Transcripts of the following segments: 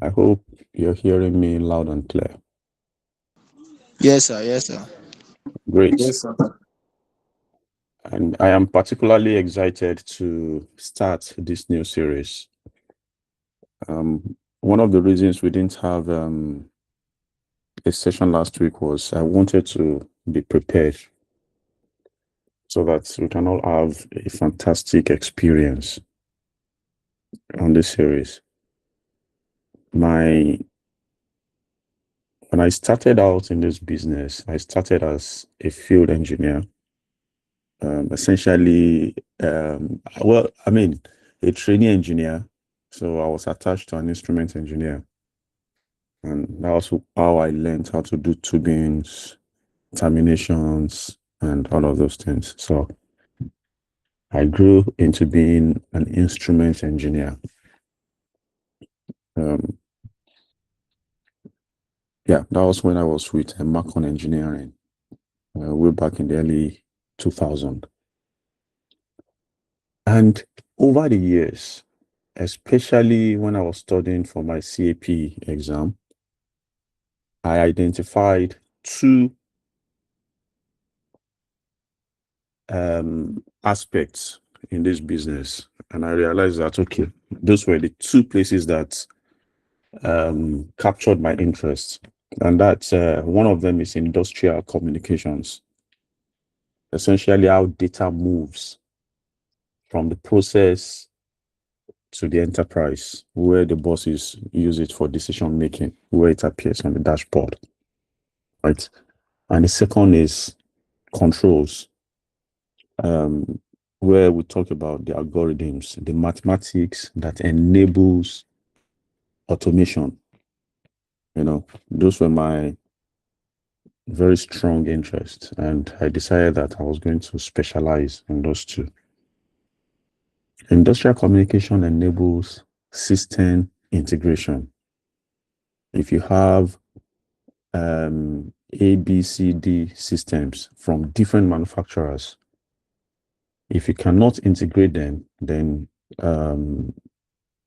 I hope you're hearing me loud and clear. Yes, sir. Yes, sir. Great. Yes, sir. And I am particularly excited to start this new series. One of the reasons we didn't have a session last week was I wanted to be prepared so that we can all have a fantastic experience on this series. When I started out in this business, I started as a field engineer, essentially, a trainee engineer. So I was attached to an instrument engineer, and that was how I learned how to do tubings, terminations, and all of those things. So I grew into being an instrument engineer. Um, yeah, that was when I was with Macon Engineering, way back in the early 2000. And over the years, especially when I was studying for my CAP exam, I identified two aspects in this business. And I realized that, okay, those were the two places that captured my interest. And that's one of them is industrial communications, essentially how data moves from the process to the enterprise, where the bosses use it for decision making, where it appears on the dashboard, right? And the second is controls, um, where we talk about the algorithms, the mathematics that enables automation. Those were my very strong interests, and I decided that I was going to specialize in those two. Industrial communication enables system integration. If you have A, B, C, D systems from different manufacturers, if you cannot integrate them, then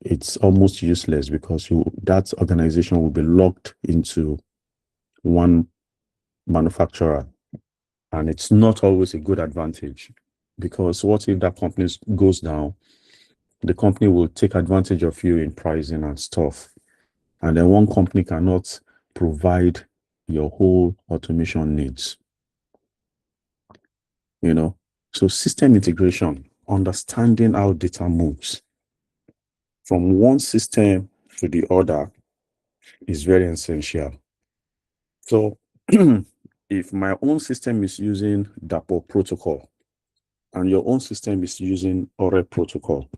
it's almost useless because that organization will be locked into one manufacturer, and it's not always a good advantage, because what if that company goes down? The company will take advantage of you in pricing and stuff, and then one company cannot provide your whole automation needs. So system integration, understanding how data moves from one system to the other, is very essential. So if my own system is using DAPO protocol and your own system is using ORE protocol,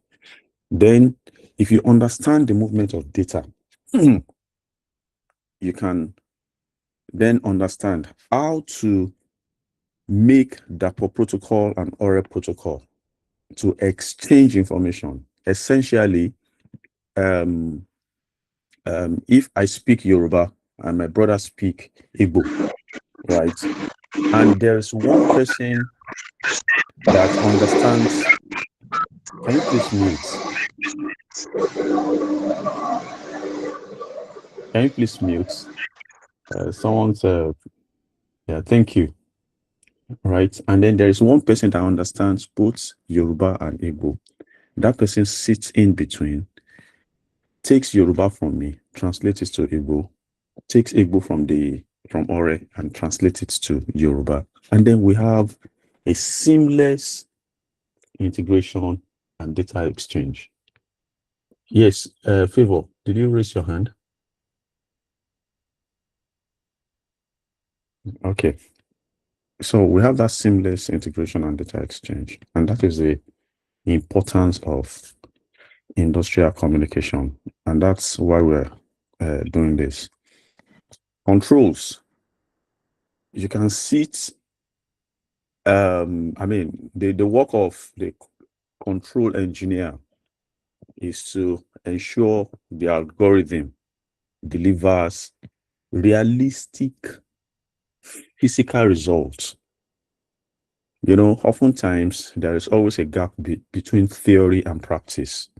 then if you understand the movement of data, you can then understand how to make DAPO protocol and ORE protocol to exchange information. Essentially, if I speak Yoruba and my brother speak Igbo, right? And there's one person that understands. Can you please mute? Can you please mute? Someone's, yeah, thank you. Right. And then there is one person that understands both Yoruba and Igbo. That person sits in between, takes Yoruba from me, translates it to Igbo, takes Igbo from Ore and translates it to Yoruba. And then we have a seamless integration and data exchange. Yes, Favor, did you raise your hand? Okay. So we have that seamless integration and data exchange, and that is the importance of industrial communication, and that's why we're doing this. Controls. You can see it. The work of the control engineer is to ensure the algorithm delivers realistic physical results. Oftentimes there is always a gap between theory and practice.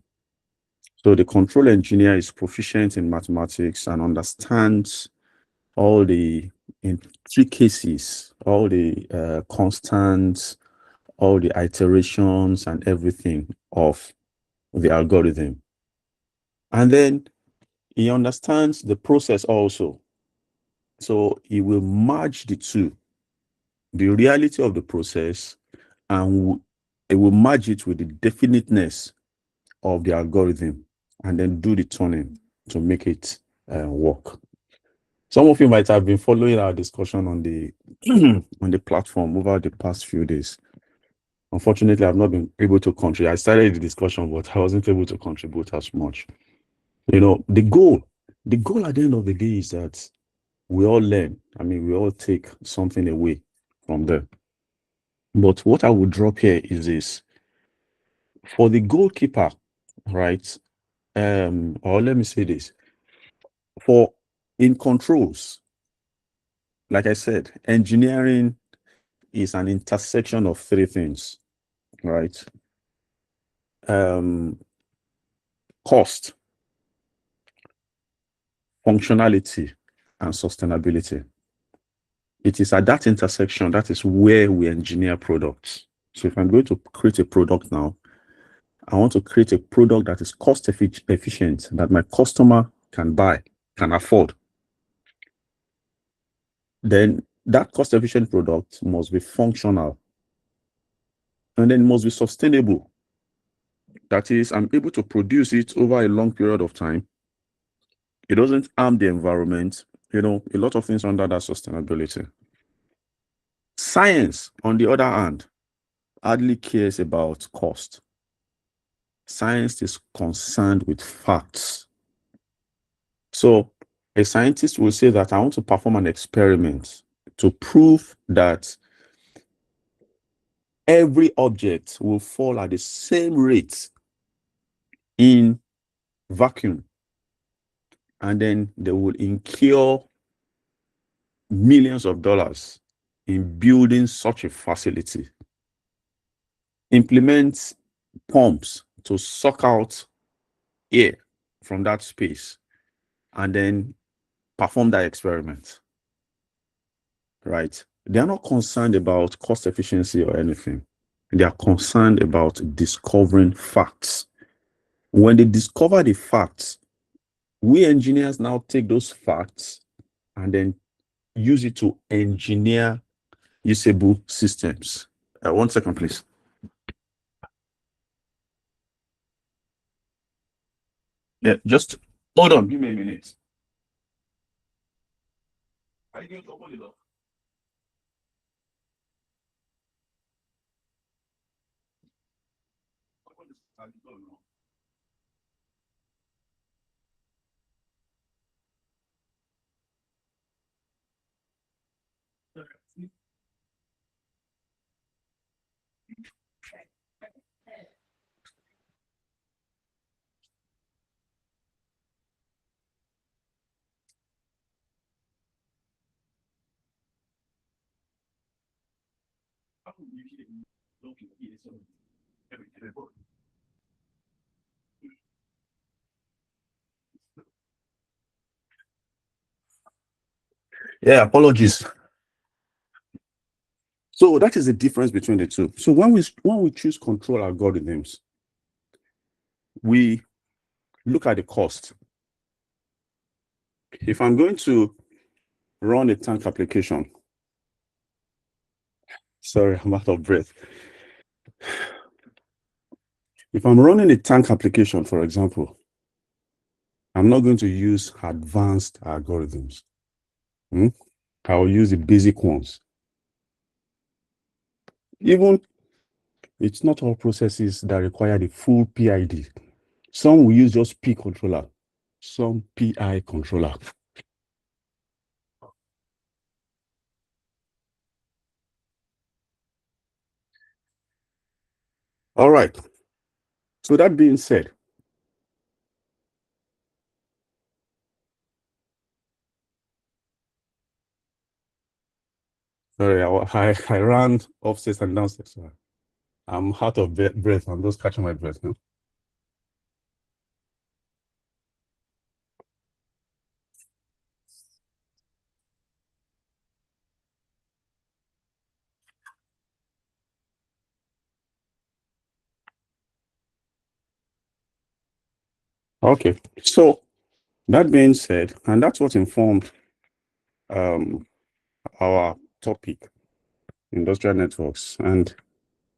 So the control engineer is proficient in mathematics and understands all the intricacies, all the constants, all the iterations and everything of the algorithm. And then he understands the process also. So he will merge the two, the reality of the process, and it will merge it with the definiteness of the algorithm, and then do the tuning to make it work. Some of you might have been following our discussion on the on the platform over the past few days. Unfortunately, I've not been able to contribute. I started the discussion, but I wasn't able to contribute as much. You know, the goal at the end of the day is that we all learn. I mean, we all take something away from there. But what I would drop here is this: for the goalkeeper, right? Or let me say this: for in controls, like I said, engineering is an intersection of three things, right? Cost, functionality, and sustainability. It is at that intersection that is where we engineer products. So if I'm going to create a product now, I want to create a product that is cost efficient, that my customer can buy, can afford. Then that cost efficient product must be functional, and then must be sustainable. That is, I'm able to produce it over a long period of time. It doesn't harm the environment, you know, a lot of things under that sustainability. Science, on the other hand, hardly cares about cost. Science is concerned with facts. So a scientist will say that I want to perform an experiment to prove that every object will fall at the same rate in vacuum, and then they will incur millions of dollars in building such a facility. Implement pumps to suck out air from that space and then perform that experiment, right? They are not concerned about cost efficiency or anything. They are concerned about discovering facts. When they discover the facts, we engineers now take those facts and then use it to engineer usable systems. 1 second, please. Yeah, just hold on. Give me a minute. Are you going to open it up? Yeah, apologies. So that is the difference between the two. So when we choose control algorithms, we look at the cost. If I'm going to run a tank application, sorry, I'm out of breath. If I'm running a tank application, for example, I'm not going to use advanced algorithms. I'll use the basic ones. Even it's not all processes that require the full PID. Some will use just P controller, some PI controller. All right. So that being said, sorry, I ran upstairs and downstairs. I'm out of breath. I'm just catching my breath now. Okay, so that being said, and that's what informed our topic, industrial networks. And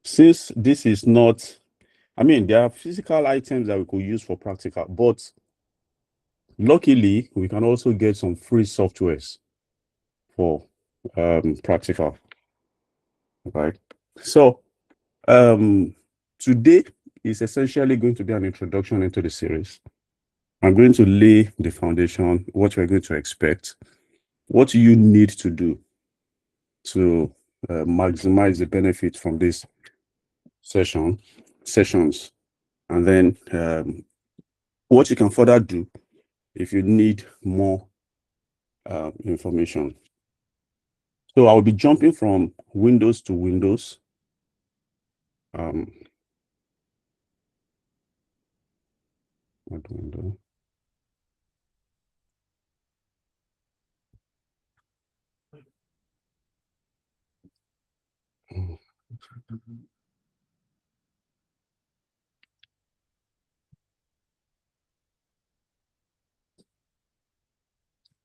since this is not, I mean, there are physical items that we could use for practical, but luckily we can also get some free softwares for practical, right? So today is essentially going to be an introduction into the series. I'm going to lay the foundation, what we're going to expect, what you need to do to maximize the benefit from this sessions, and then what you can further do if you need more information. So I'll be jumping from Windows to Windows. What window?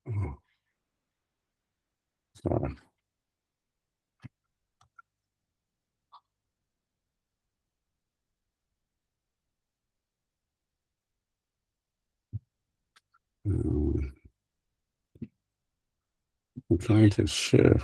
Oh, sorry. I'm trying to share.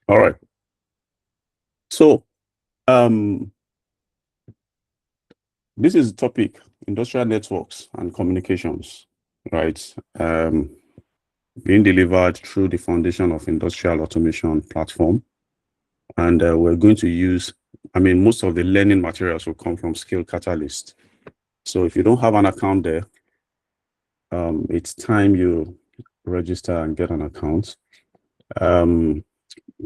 All right. So this is the topic, industrial networks and communications, right? Being delivered through the foundation of industrial automation platform. And we're going to use, I mean, most of the learning materials will come from Skill Catalyst. So if you don't have an account there, it's time you register and get an account.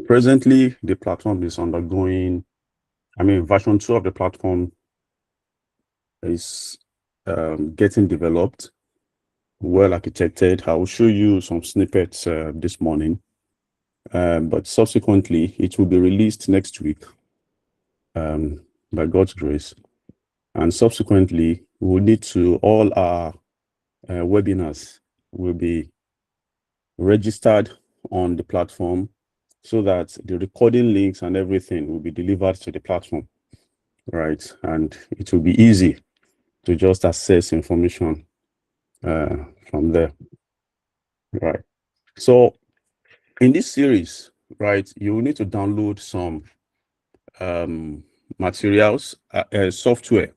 Presently, the platform is undergoing, I mean, version 2 of the platform is getting developed, well architected. I will show you some snippets this morning, but subsequently, it will be released next week by God's grace. And subsequently, we'll need to, all our webinars will be registered on the platform so that the recording links and everything will be delivered to the platform, right? And it will be easy to just access information from there, right? So in this series, right, you will need to download some materials, software.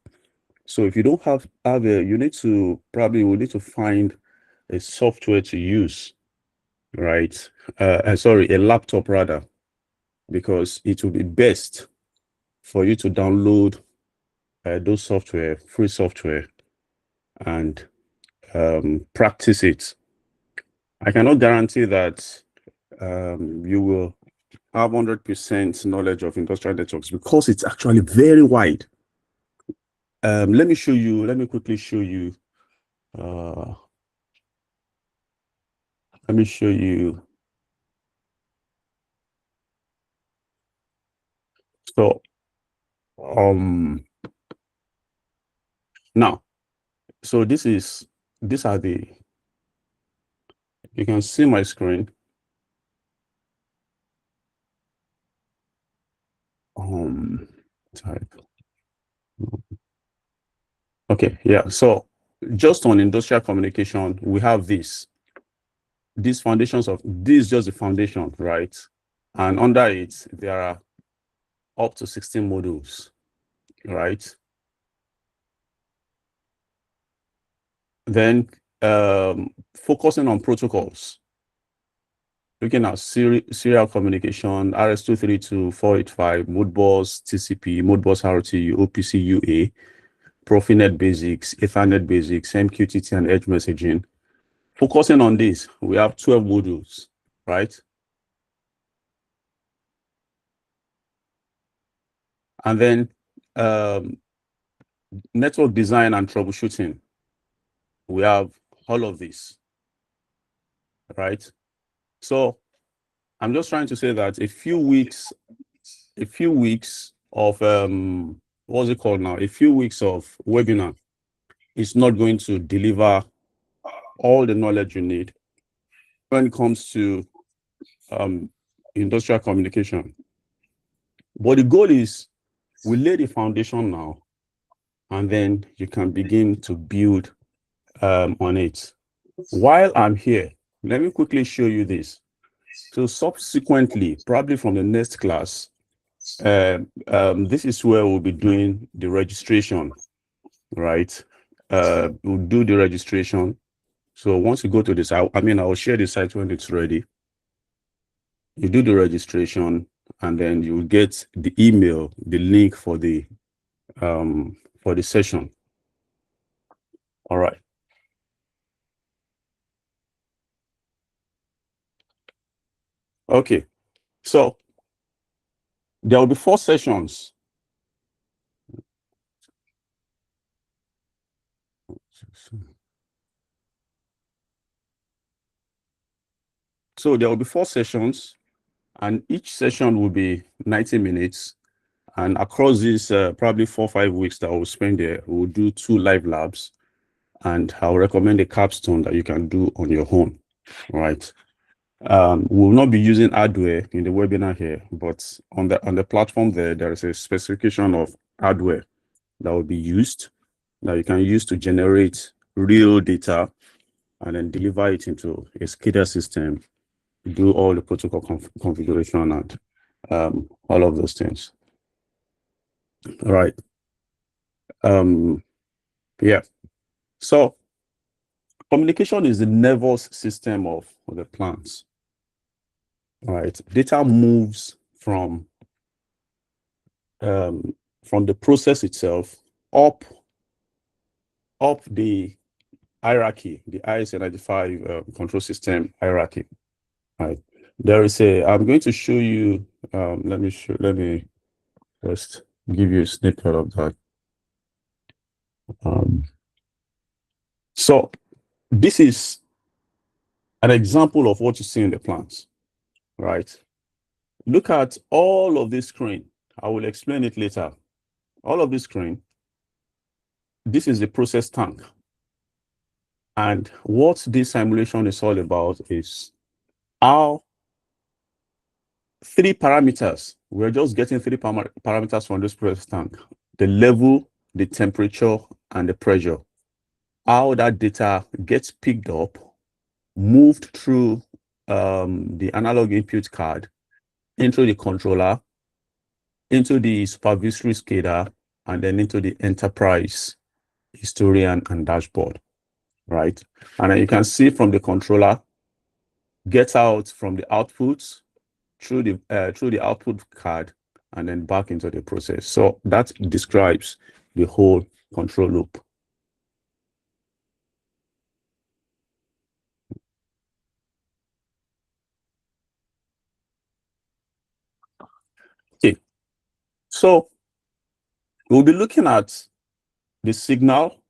So if you don't have you need to will need to find a software to use, right? Sorry, a laptop rather, because it will be best for you to download those software, free software, and practice it. I cannot guarantee that you will have 100% knowledge of industrial networks because it's actually very wide. Let me quickly show you. Let me show you. So, now, so these are the, you can see my screen. Type. Okay, yeah. So just on industrial communication, we have these foundations of this, just the foundation, right? And under it, there are up to 16 modules, right? Then focusing on protocols, looking at serial communication, RS-232, 485, Modbus TCP, Modbus RTU, OPC UA, Profinet basics, Ethernet basics, MQTT and edge messaging, focusing on this, we have 12 modules, right? And then network design and troubleshooting, we have all of this, right? So I'm just trying to say that a few weeks of what's it called now? A few weeks of webinar is not going to deliver all the knowledge you need when it comes to industrial communication. But the goal is we lay the foundation now, and then you can begin to build on it. While I'm here, let me quickly show you this. So subsequently, probably from the next class, this is where we'll be doing the registration, right? We'll do the registration. So once you go to this, I will share the site when it's ready. You do the registration, and then you will get the email, the link for the session. All right. Okay. So there will be 4 sessions. So there will be 4 sessions, and each session will be 90 minutes. And across these probably 4 or 5 weeks that we'll spend there, we'll do 2 live labs. And I'll recommend a capstone that you can do on your own, right? We'll not be using hardware in the webinar here, but on the platform there is a specification of hardware that will be used, that you can use to generate real data and then deliver it into a SCADA system, do all the protocol configuration and all of those things. All right. Yeah. So communication is the nervous system of the plants. All right. Data moves from the process itself up the hierarchy, the IS-95 control system hierarchy. Right. There is I'm going to show you, let me just give you a snippet of that. So this is an example of what you see in the plants, right? Look at all of this screen. I will explain it later. All of this screen, this is the process tank. And what this simulation is all about is how 3 parameters, we're just getting 3 parameters from this process tank: the level, the temperature, and the pressure. How that data gets picked up, moved through the analog input card into the controller, into the supervisory SCADA, and then into the enterprise historian and dashboard, right? And then you can see from the controller, get out from the outputs through the output card and then back into the process. So that describes the whole control loop. Okay, so we'll be looking at the signal.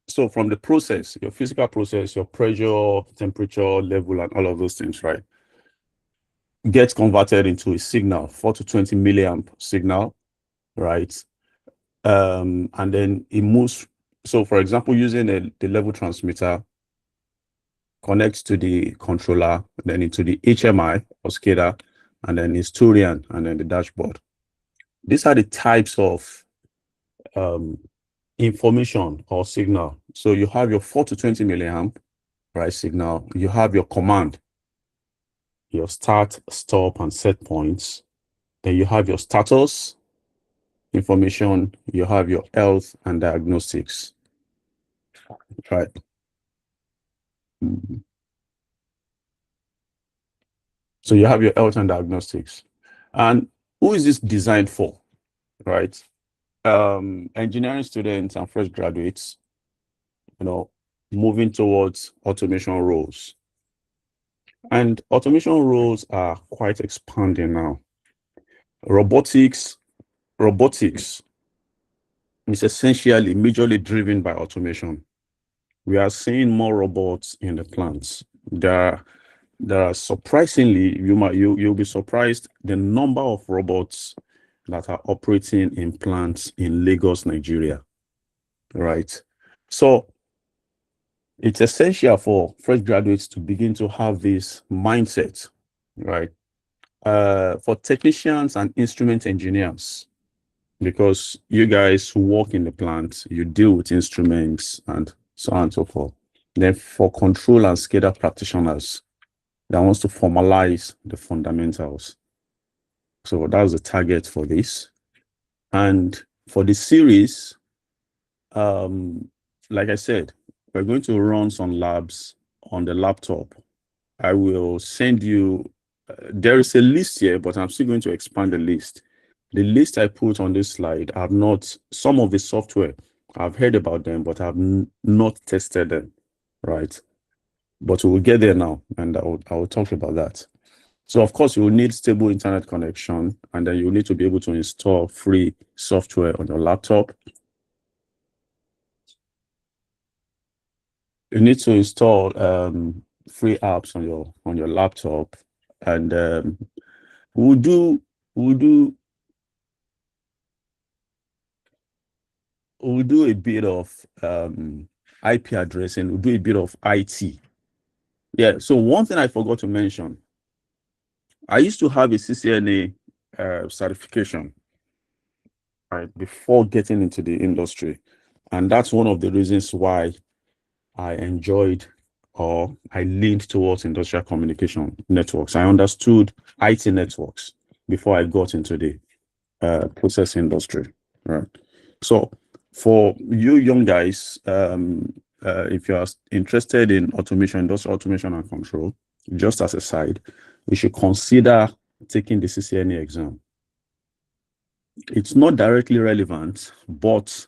So from the process, your physical process, your pressure, temperature, level, and all of those things, right, gets converted into a signal, 4 to 20 milliamp signal, right? And then it moves. So for example, using the level transmitter, connects to the controller, then into the HMI or SCADA, and then historian, and then the dashboard. These are the types of information or signal. So you have your 4 to 20 milliamp, right, signal. You have your command, your start, stop, and set points. Then you have your status information. You have your health and diagnostics, right? So you have your health and diagnostics. And who is this designed for, right? Engineering students and fresh graduates, moving towards automation roles. And automation roles are quite expanding now. Robotics is essentially majorly driven by automation. We are seeing more robots in the plants. There are surprisingly, you'll be surprised the number of robots that are operating in plants in Lagos, Nigeria. Right. So it's essential for fresh graduates to begin to have this mindset, right? For technicians and instrument engineers, because you guys who work in the plant, you deal with instruments and so on and so forth. Then for control and SCADA practitioners that wants to formalize the fundamentals. So that's the target for this. And for the series, like I said, we're going to run some labs on the laptop. I will send you, there is a list here, but I'm still going to expand the list. The list I put on this slide, I've not, some of the software, I've heard about them, but I've not tested them, right? But we'll get there now, and I will talk about that. So of course, you will need stable internet connection, and then you need to be able to install free software on your laptop. You need to install free apps on your laptop, and we'll do a bit of IP addressing. We'll do a bit of IT. Yeah. So one thing I forgot to mention, I used to have a CCNA certification, right, before getting into the industry, and that's one of the reasons why I enjoyed or I leaned towards industrial communication networks. I understood IT networks before I got into the process industry, right? So for you young guys, if you are interested in automation, industrial automation and control, just as a side, we should consider taking the CCNA exam. It's not directly relevant, but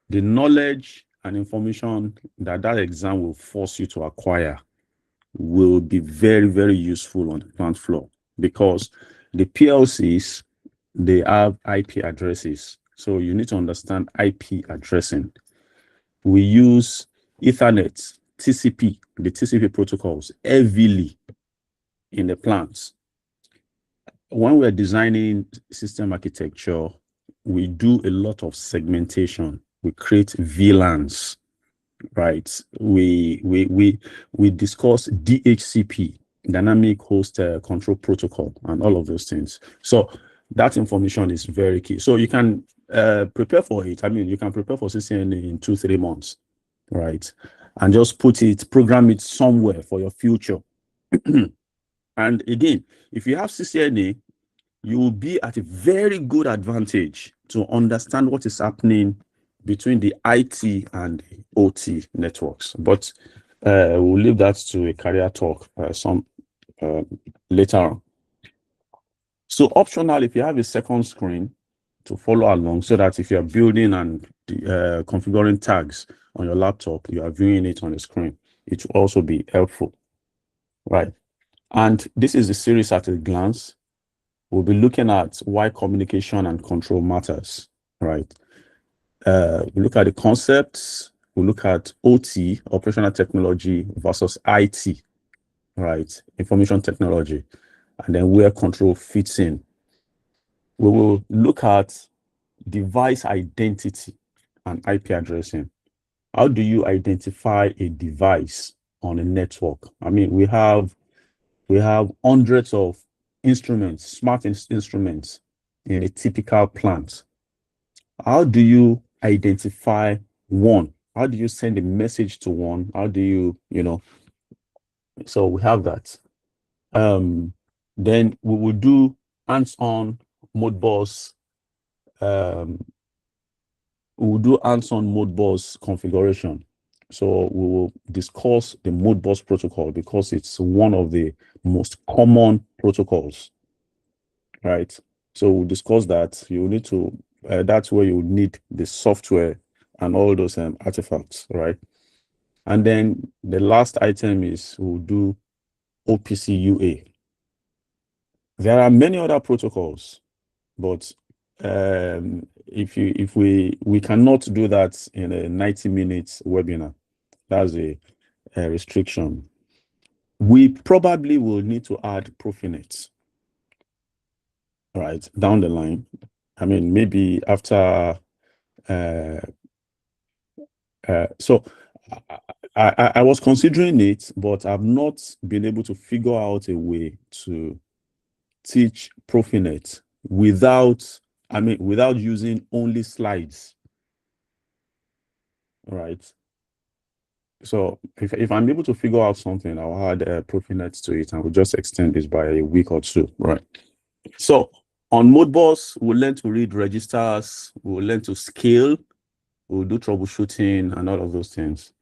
the knowledge and information that exam will force you to acquire will be very, very useful on the plant floor, because the PLCs, they have IP addresses. So you need to understand IP addressing. We use Ethernet, TCP, the TCP protocols heavily in the plants. When we're designing system architecture, we do a lot of segmentation. We create VLANs, right? We discuss DHCP, Dynamic Host Control Protocol, and all of those things. So that information is very key. So you can prepare for it. I mean, you can prepare for CCNA in 2-3 months, right? And just program it somewhere for your future. And again, if you have CCNA, you will be at a very good advantage to understand what is happening between the IT and the OT networks. But we'll leave that to a career talk later on. So optional, if you have a second screen to follow along, so that if you're building and configuring tags on your laptop, you are viewing it on the screen, it will also be helpful, right? And this is the series at a glance. We'll be looking at why communication and control matters, right? We look at the concepts, we look at OT, operational technology, versus IT, right? Information technology, and then where control fits in. We will look at device identity and IP addressing. How do you identify a device on a network? I mean, we have hundreds of instruments, smart instruments in a typical plant. How do you identify one? How do you send a message to one? How do you so we have that. Then we will do hands-on Modbus. We will do hands-on Modbus configuration. So we will discuss the Modbus protocol, because it's one of the most common protocols, right? So we'll discuss that. You need to, that's where you need the software and all those artifacts, right? And then the last item is we'll do OPC UA. There are many other protocols, but if we cannot do that in a 90-minute webinar, that's a restriction. We probably will need to add Profinet, right, down the line. I mean, maybe after. So I was considering it, but I've not been able to figure out a way to teach Profinet without using only slides, right? So if I'm able to figure out something, I'll add Profinet to it, and we'll just extend this by a week or two, right? So on Modbus, we'll learn to read registers, we'll learn to scale, we'll do troubleshooting and all of those things.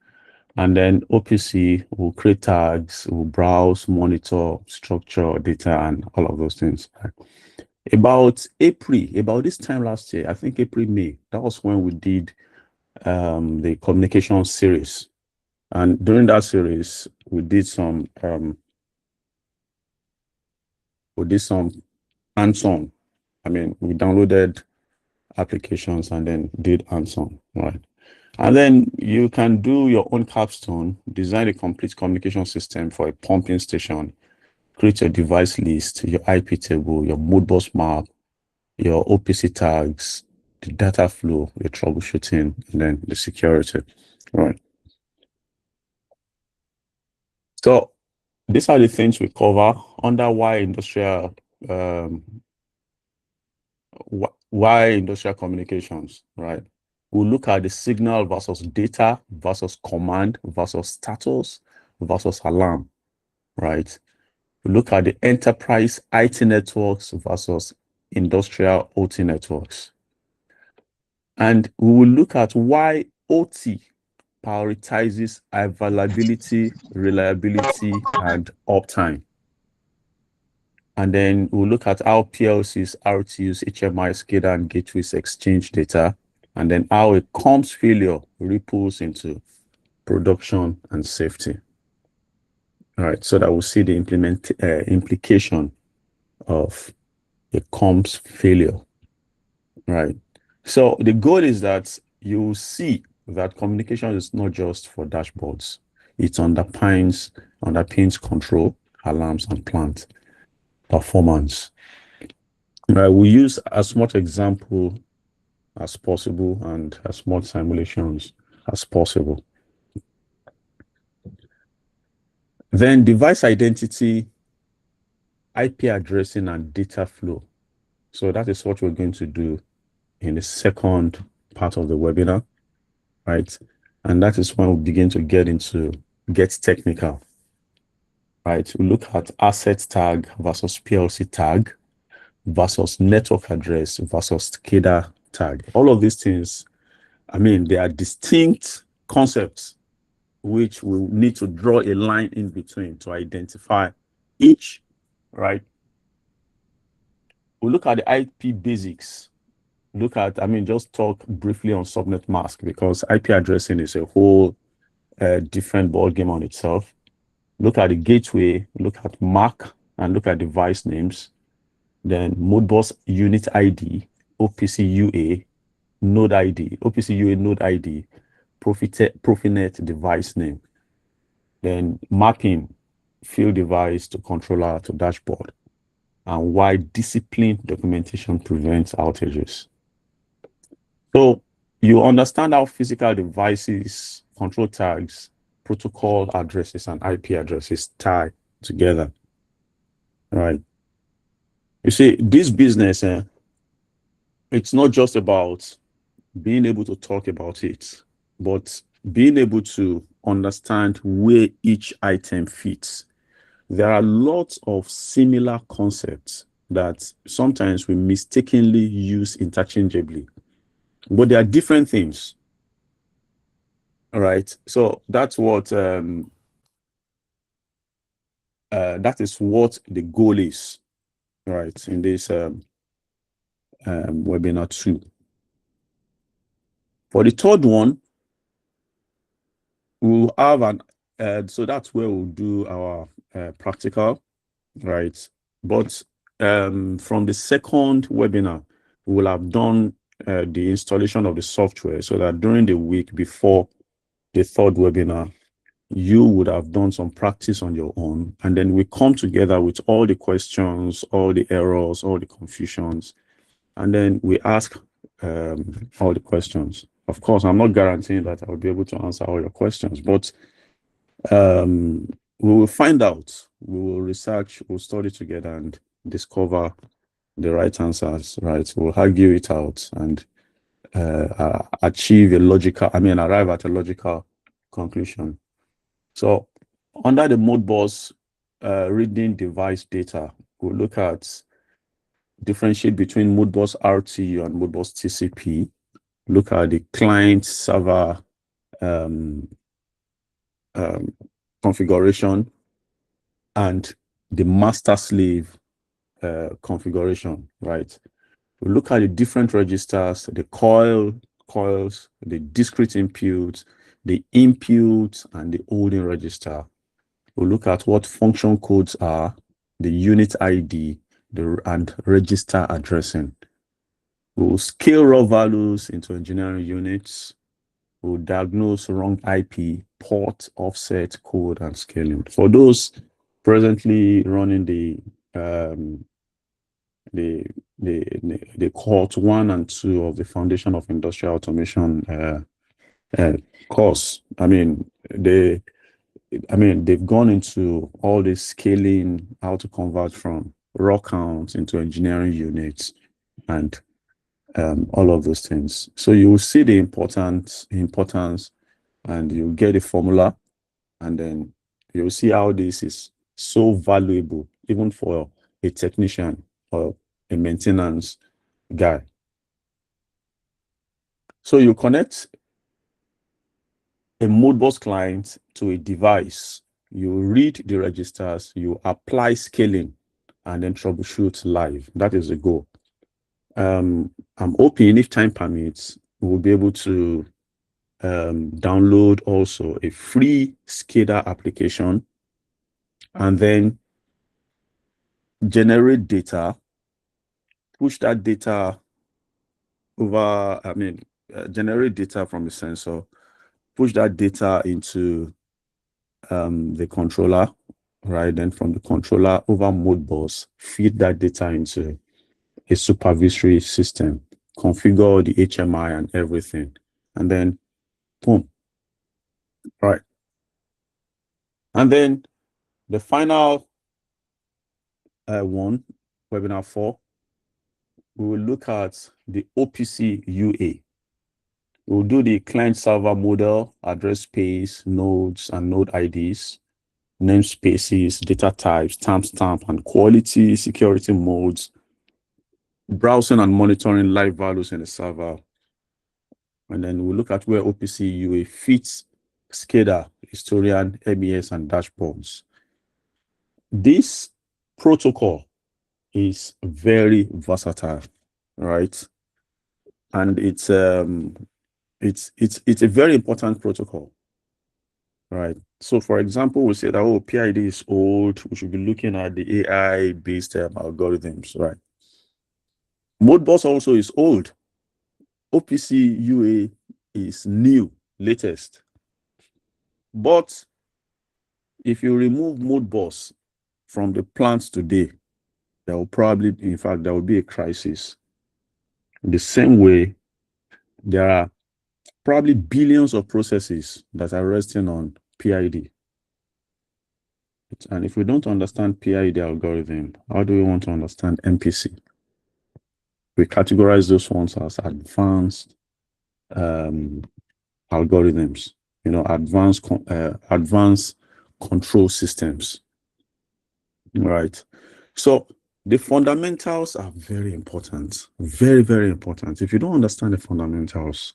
And then OPC, we'll create tags, we'll browse, monitor, structure data, and all of those things. About this time last year, I think April, May, that was when we did the communication series. And during that series, we did some hands-on. I mean, we downloaded applications and then did hands-on, right? And then you can do your own capstone, design a complete communication system for a pumping station, create your device list, your IP table, your Modbus map, your OPC tags, the data flow, your troubleshooting, and then the security, right? So these are the things we cover under why industrial communications, right? We'll look at the signal versus data versus command versus status versus alarm, right? We look at the enterprise IT networks versus industrial OT networks. And we will look at why OT prioritizes availability, reliability, and uptime. And then we'll look at how PLCs, RTUs, HMI, SCADA, and gateways exchange data, and then how a comms failure ripples into production and safety. All right, so that we'll see the implication of a comms failure. Right. So the goal is that you see that communication is not just for dashboards. It underpins control, alarms, and plant performance. Right. We use as much example as possible and as much simulations as possible. Then device identity, IP addressing, and data flow. So that is what we're going to do in the second part of the webinar, right? And that is when we begin to get technical, right? We look at asset tag versus PLC tag versus network address versus SCADA tag. All of these things, I mean, they are distinct concepts which we need to draw a line in between to identify each, right? We look at the IP basics. Just talk briefly on subnet mask, because IP addressing is a whole different ball game on itself. Look at the gateway, look at MAC, and look at device names. Then Modbus unit ID, OPC UA, node ID, OPC UA node ID, Profinet device name. Then mapping field device to controller to dashboard, and why disciplined documentation prevents outages. So you understand how physical devices, control tags, protocol addresses, and IP addresses tie together, right? You see, this business, it's not just about being able to talk about it, but being able to understand where each item fits. There are lots of similar concepts that sometimes we mistakenly use interchangeably, but they are different things. All right. So that's what that is what the goal is, right, in this webinar 2. For the third one, we'll have so that's where we'll do our practical, right? But from the second webinar, we will have done the installation of the software so that during the week before the third webinar, you would have done some practice on your own. And then we come together with all the questions, all the errors, all the confusions, and then we ask all the questions. Of course, I'm not guaranteeing that I'll be able to answer all your questions, but we will find out. We will research, we'll study together and discover the right answers, right? We'll argue it out and arrive at a logical conclusion. So under the Modbus reading device data, we'll look at differentiate between Modbus RTU and Modbus TCP, look at the client server configuration and the master slave configuration, right? We look at the different registers, the coils, the discrete inputs, the inputs, and the holding register. We'll look at what function codes are, the unit ID, and register addressing. We'll scale raw values into engineering units. We'll diagnose wrong IP, port, offset, code, and scaling. For those presently running the cohort 1 and 2 of the Foundation of Industrial Automation course, they've gone into all this scaling, how to convert from raw counts into engineering units, and all of those things. So you will see the importance, and you'll get a formula, and then you'll see how this is so valuable, even for a technician or a maintenance guy. So you connect a Modbus client to a device, you read the registers, you apply scaling, and then troubleshoot live. That is the goal. I'm hoping, if time permits, we'll be able to download also a free SCADA application and then generate data, push that data over, generate data from the sensor, push that data into the controller, right? Then from the controller over Modbus, feed that data into a supervisory system, configure the HMI and everything, and then boom, right? And then the final one, webinar 4, we will look at the OPC UA. We'll do the client server model, address space, nodes and node IDs, namespaces, data types, timestamp and quality, security modes, browsing and monitoring live values in the server. And then we'll look at where OPC UA fits SCADA, historian, MES, and dashboards. This protocol is very versatile, right? And it's a very important protocol, right? So for example, we say that, oh, PID is old, we should be looking at the AI-based algorithms, right? Modbus also is old. OPC UA is new, latest. But if you remove Modbus from the plants today, there will probably be, in fact, there will be a crisis. The same way, there are probably billions of processes that are resting on PID. And if we don't understand PID algorithm, how do we want to understand MPC? We categorize those ones as advanced algorithms, advanced control systems, right? So the fundamentals are very important, very, very important. If you don't understand the fundamentals,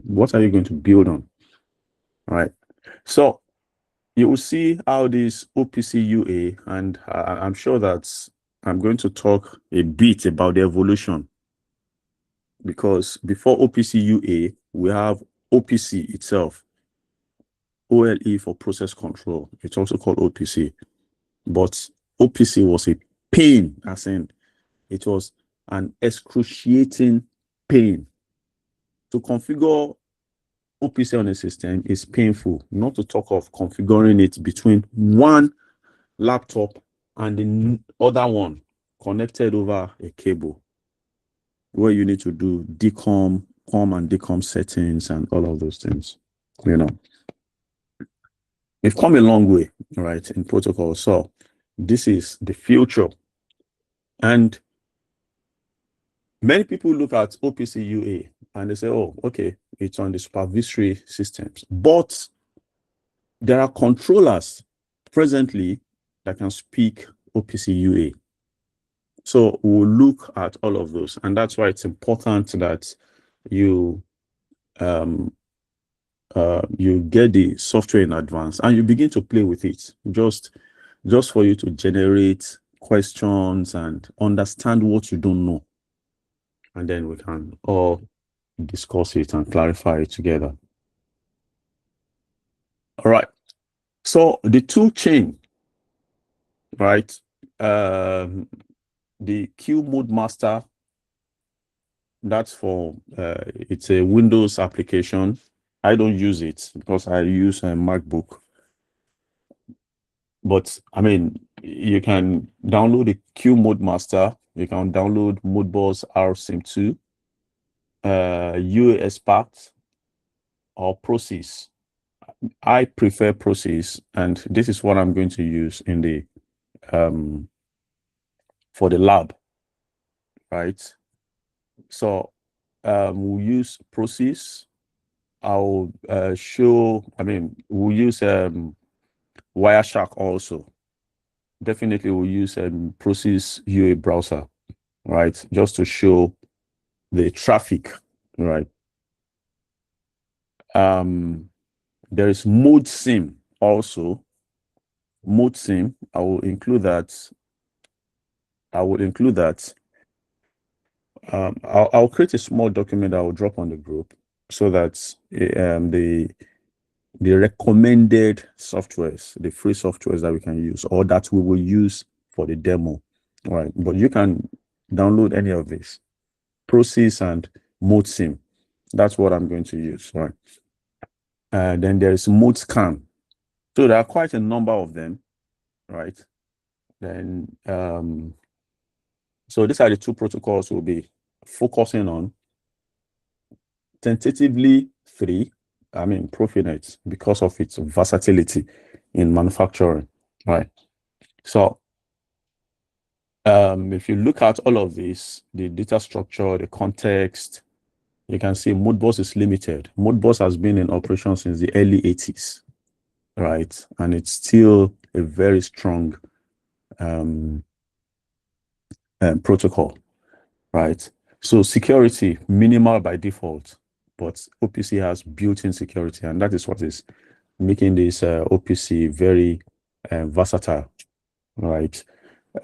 what are you going to build on, right? So you will see how this OPC UA, and I'm sure that I'm going to talk a bit about the evolution, because before OPC UA, we have OPC itself. OLE for process control. It's also called OPC. But OPC was a pain, as in it was an excruciating pain. To configure OPC on a system is painful, not to talk of configuring it between one laptop and the other one connected over a cable, where you need to do DCOM, COM and DCOM settings and all of those things. You know, we've come a long way, right, in protocol. So this is the future. And many people look at OPC UA and they say, oh, okay, it's on the supervisory systems. But there are controllers presently that can speak OPC UA. So we'll look at all of those. And that's why it's important that you you get the software in advance and you begin to play with it, just for you to generate questions and understand what you don't know. And then we can all discuss it and clarify it together. All right. So the tool chain, right? The Q Mode Master, that's for, it's a Windows application. I don't use it because I use a MacBook. But I mean, you can download the Q Mode Master. You can download Modbus RSIM2, UA Expert, or ProSys. I prefer ProSys, and this is what I'm going to use in the for the lab, right? So we'll use ProSys. I'll show. I mean, we'll use Wireshark also. Definitely, we'll use ProSys UA browser, right? Just to show the traffic, right? There is ModeSIM also. ModeSIM, I will include that. I'll create a small document that I will drop on the group so that the recommended softwares, the free softwares that we can use or that we will use for the demo, right? But you can download any of this, ProSys and ModeSIM. That's what I'm going to use, right? Then there is ModeScan. So there are quite a number of them, right? Then so these are the two protocols we'll be focusing on. Tentatively 3, I mean Profinet, because of its versatility in manufacturing, right? So if you look at all of this, the data structure, the context, you can see Modbus is limited. Modbus has been in operation since the early 80s, right? And it's still a very strong protocol, right? So security, minimal by default, but OPC has built-in security, and that is what is making this OPC very versatile, right?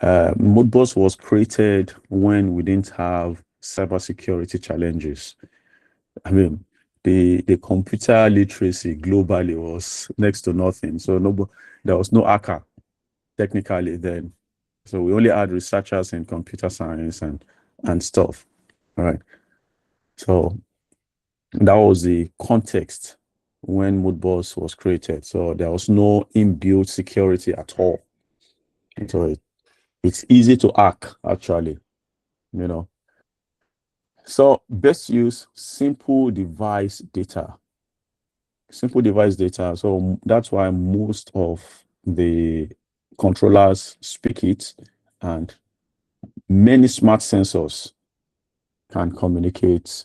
Modbus was created when we didn't have cybersecurity challenges. I mean, the computer literacy globally was next to nothing. So there was no hacker technically then. So we only had researchers in computer science and stuff. All right. So that was the context when Modbus was created. So there was no inbuilt security at all. So it's easy to hack, actually, you know. So best use simple device data. Simple device data. So that's why most of the controllers speak it, and many smart sensors can communicate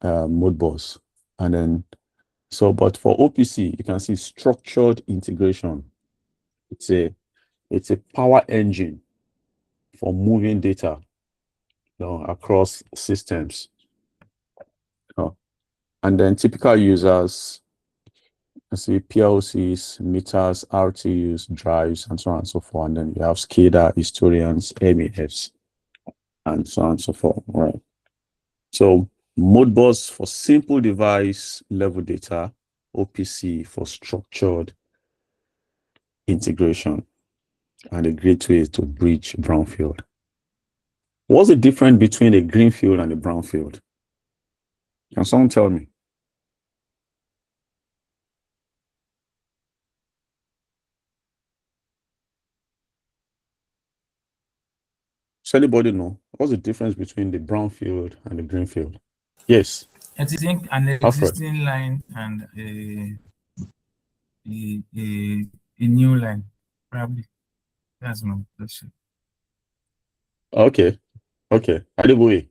Modbus. And then, so, but for OPC, you can see structured integration. It's a power engine for moving data, you know, across systems. And then typical users, you see PLCs, meters, RTUs, drives, and so on and so forth. And then you have SCADA, historians, MES, and so on and so forth. Right. So Modbus for simple device level data, OPC for structured integration, and a great way to bridge brownfield. What's the difference between a greenfield and a brownfield? Can someone tell me? Does anybody know? What's the difference between the brownfield and the greenfield? Yes. I think an existing line and a new line, probably. That's my question. Okay. Adeboye.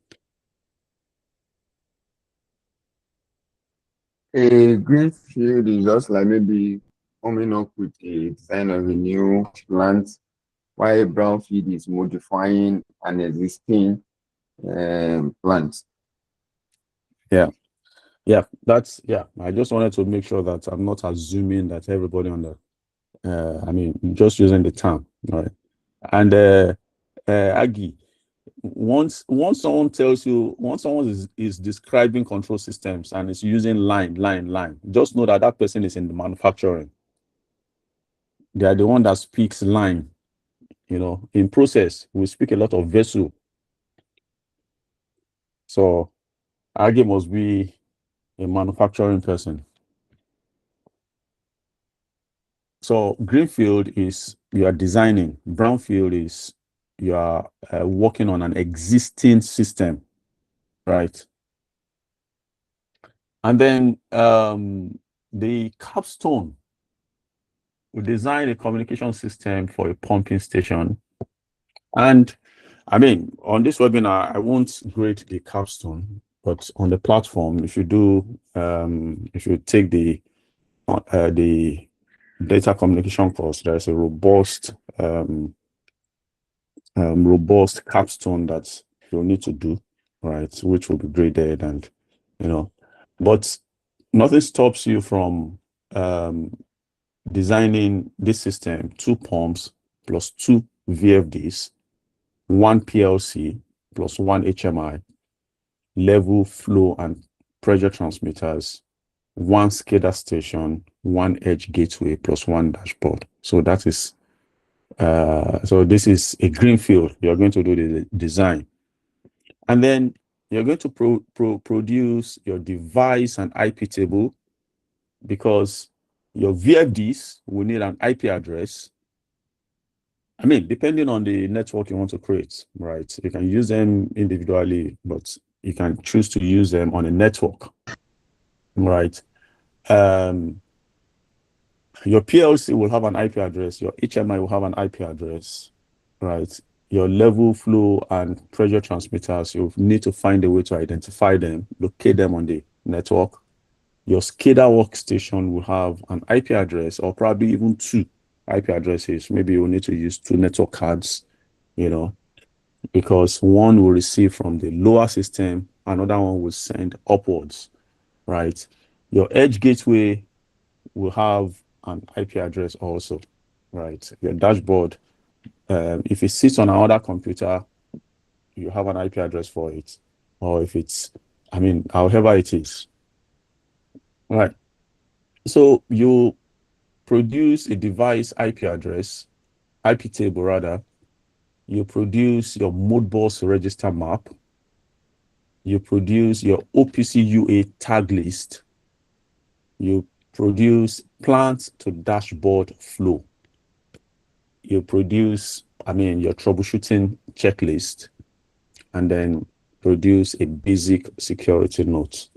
A greenfield is just like maybe coming up with a design of a new plant, while a brownfield is modifying an existing plant. Yeah, I just wanted to make sure that I'm not assuming that everybody on the, just using the term, right? And Aggie, once someone tells you, once someone is describing control systems and is using line, just know that that person is in the manufacturing. They are the one that speaks line. In process, we speak a lot of vessel. So Aggie must be a manufacturing person. So greenfield is you are designing. Brownfield is you are working on an existing system, right? And then the capstone, we design a communication system for a pumping station. And on this webinar, I won't grade the capstone, but on the platform, if you take the data communication course, there's a robust capstone that you'll need to do, right? Which will be graded, and but nothing stops you from designing this system: 2 pumps plus 2 VFDs, 1 PLC plus 1 HMI, level, flow, and pressure transmitters, 1 SCADA station, 1 edge gateway plus 1 dashboard. So that is so this is a greenfield. You're going to do the design, and then you're going to produce your device and IP table, because your VFDs will need an IP address. Depending on the network you want to create, right? You can use them individually, but you can choose to use them on a network, right? Your PLC will have an IP address. Your HMI will have an IP address, right? Your level, flow, and pressure transmitters, you need to find a way to identify them, locate them on the network. Your SCADA workstation will have an IP address, or probably even 2 IP addresses. Maybe you'll need to use 2 network cards, because one will receive from the lower system, another one will send upwards, right? Your edge gateway will have an IP address also, right? Your dashboard, if it sits on another computer, you have an IP address for it, or if it's, however it is, right? So you produce a device IP address, IP table rather. You produce your Modbus register map. You produce your OPC UA tag list. You produce plant to dashboard flow. You produce, your troubleshooting checklist, and then produce a basic security note.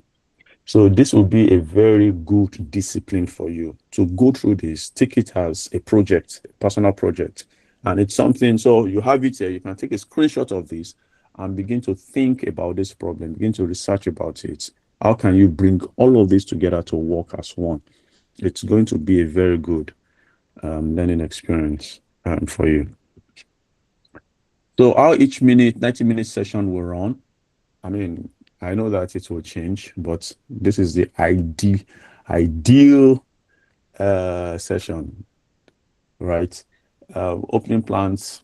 So this will be a very good discipline for you to go through this. Take it as a project, a personal project. And it's something, so you have it here, you can take a screenshot of this and begin to think about this problem, begin to research about it. How can you bring all of this together to work as one? It's going to be a very good learning experience for you. So how each 90-minute session will run, I know that it will change, but this is the ideal session, right? Opening plans,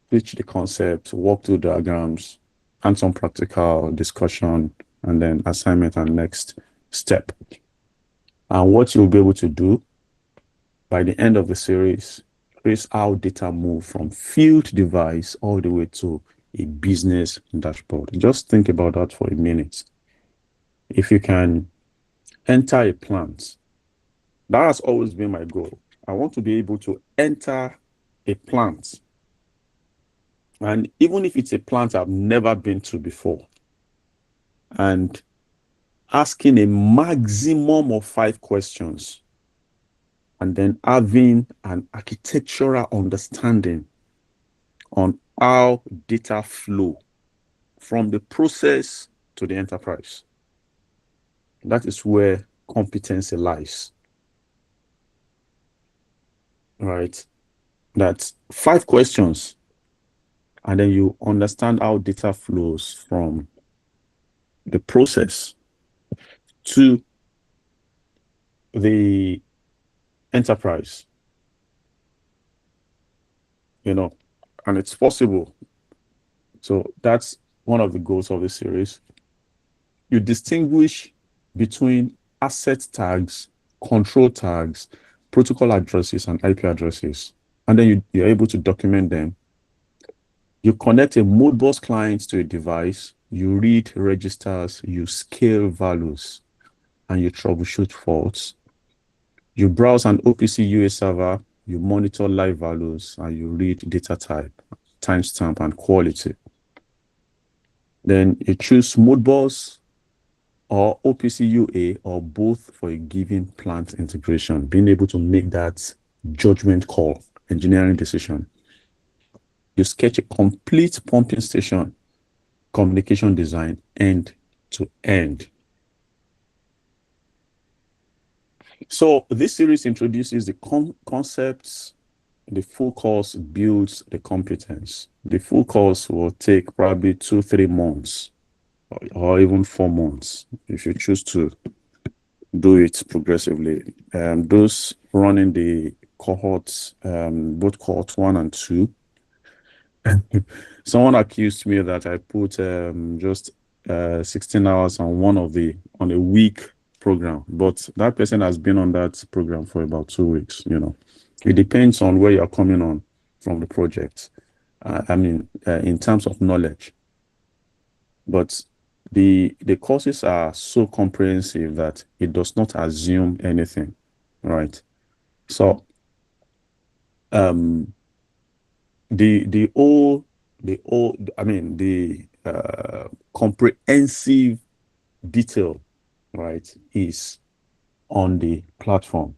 pitch the concept, walk through diagrams, and some practical discussion, and then assignment and next step. And what you'll be able to do by the end of the series is how data move from field device all the way to a business dashboard. Just think about that for a minute. If you can enter a plant, that has always been my goal. I want to be able to enter a plant. And even if it's a plant I've never been to before, and asking a maximum of 5 questions, and then having an architectural understanding on how data flow from the process to the enterprise. That is where competency lies. Right? That's 5 questions, and then you understand how data flows from the process to the enterprise. And it's possible. So that's one of the goals of this series. You distinguish between asset tags, control tags, protocol addresses, and IP addresses. And then you're able to document them. You connect a Modbus client to a device, you read registers, you scale values, and you troubleshoot faults. You browse an OPC UA server, you monitor live values, and you read data type, timestamp, and quality. Then you choose Modbus or OPC UA or both for a given plant integration, being able to make that judgment call, engineering decision. You sketch a complete pumping station communication design end to end. So this series introduces the concepts. The full course builds the competence. The full course will take probably 2-3 months or even 4 months if you choose to do it progressively. Those running the cohorts, both cohort 1 and 2, someone accused me that I put just 16 hours on a week program, but that person has been on that program for about 2 weeks. It depends on where you're coming on from the project. In terms of knowledge, but the courses are so comprehensive that it does not assume anything, right? So the comprehensive detail, right, is on the platform,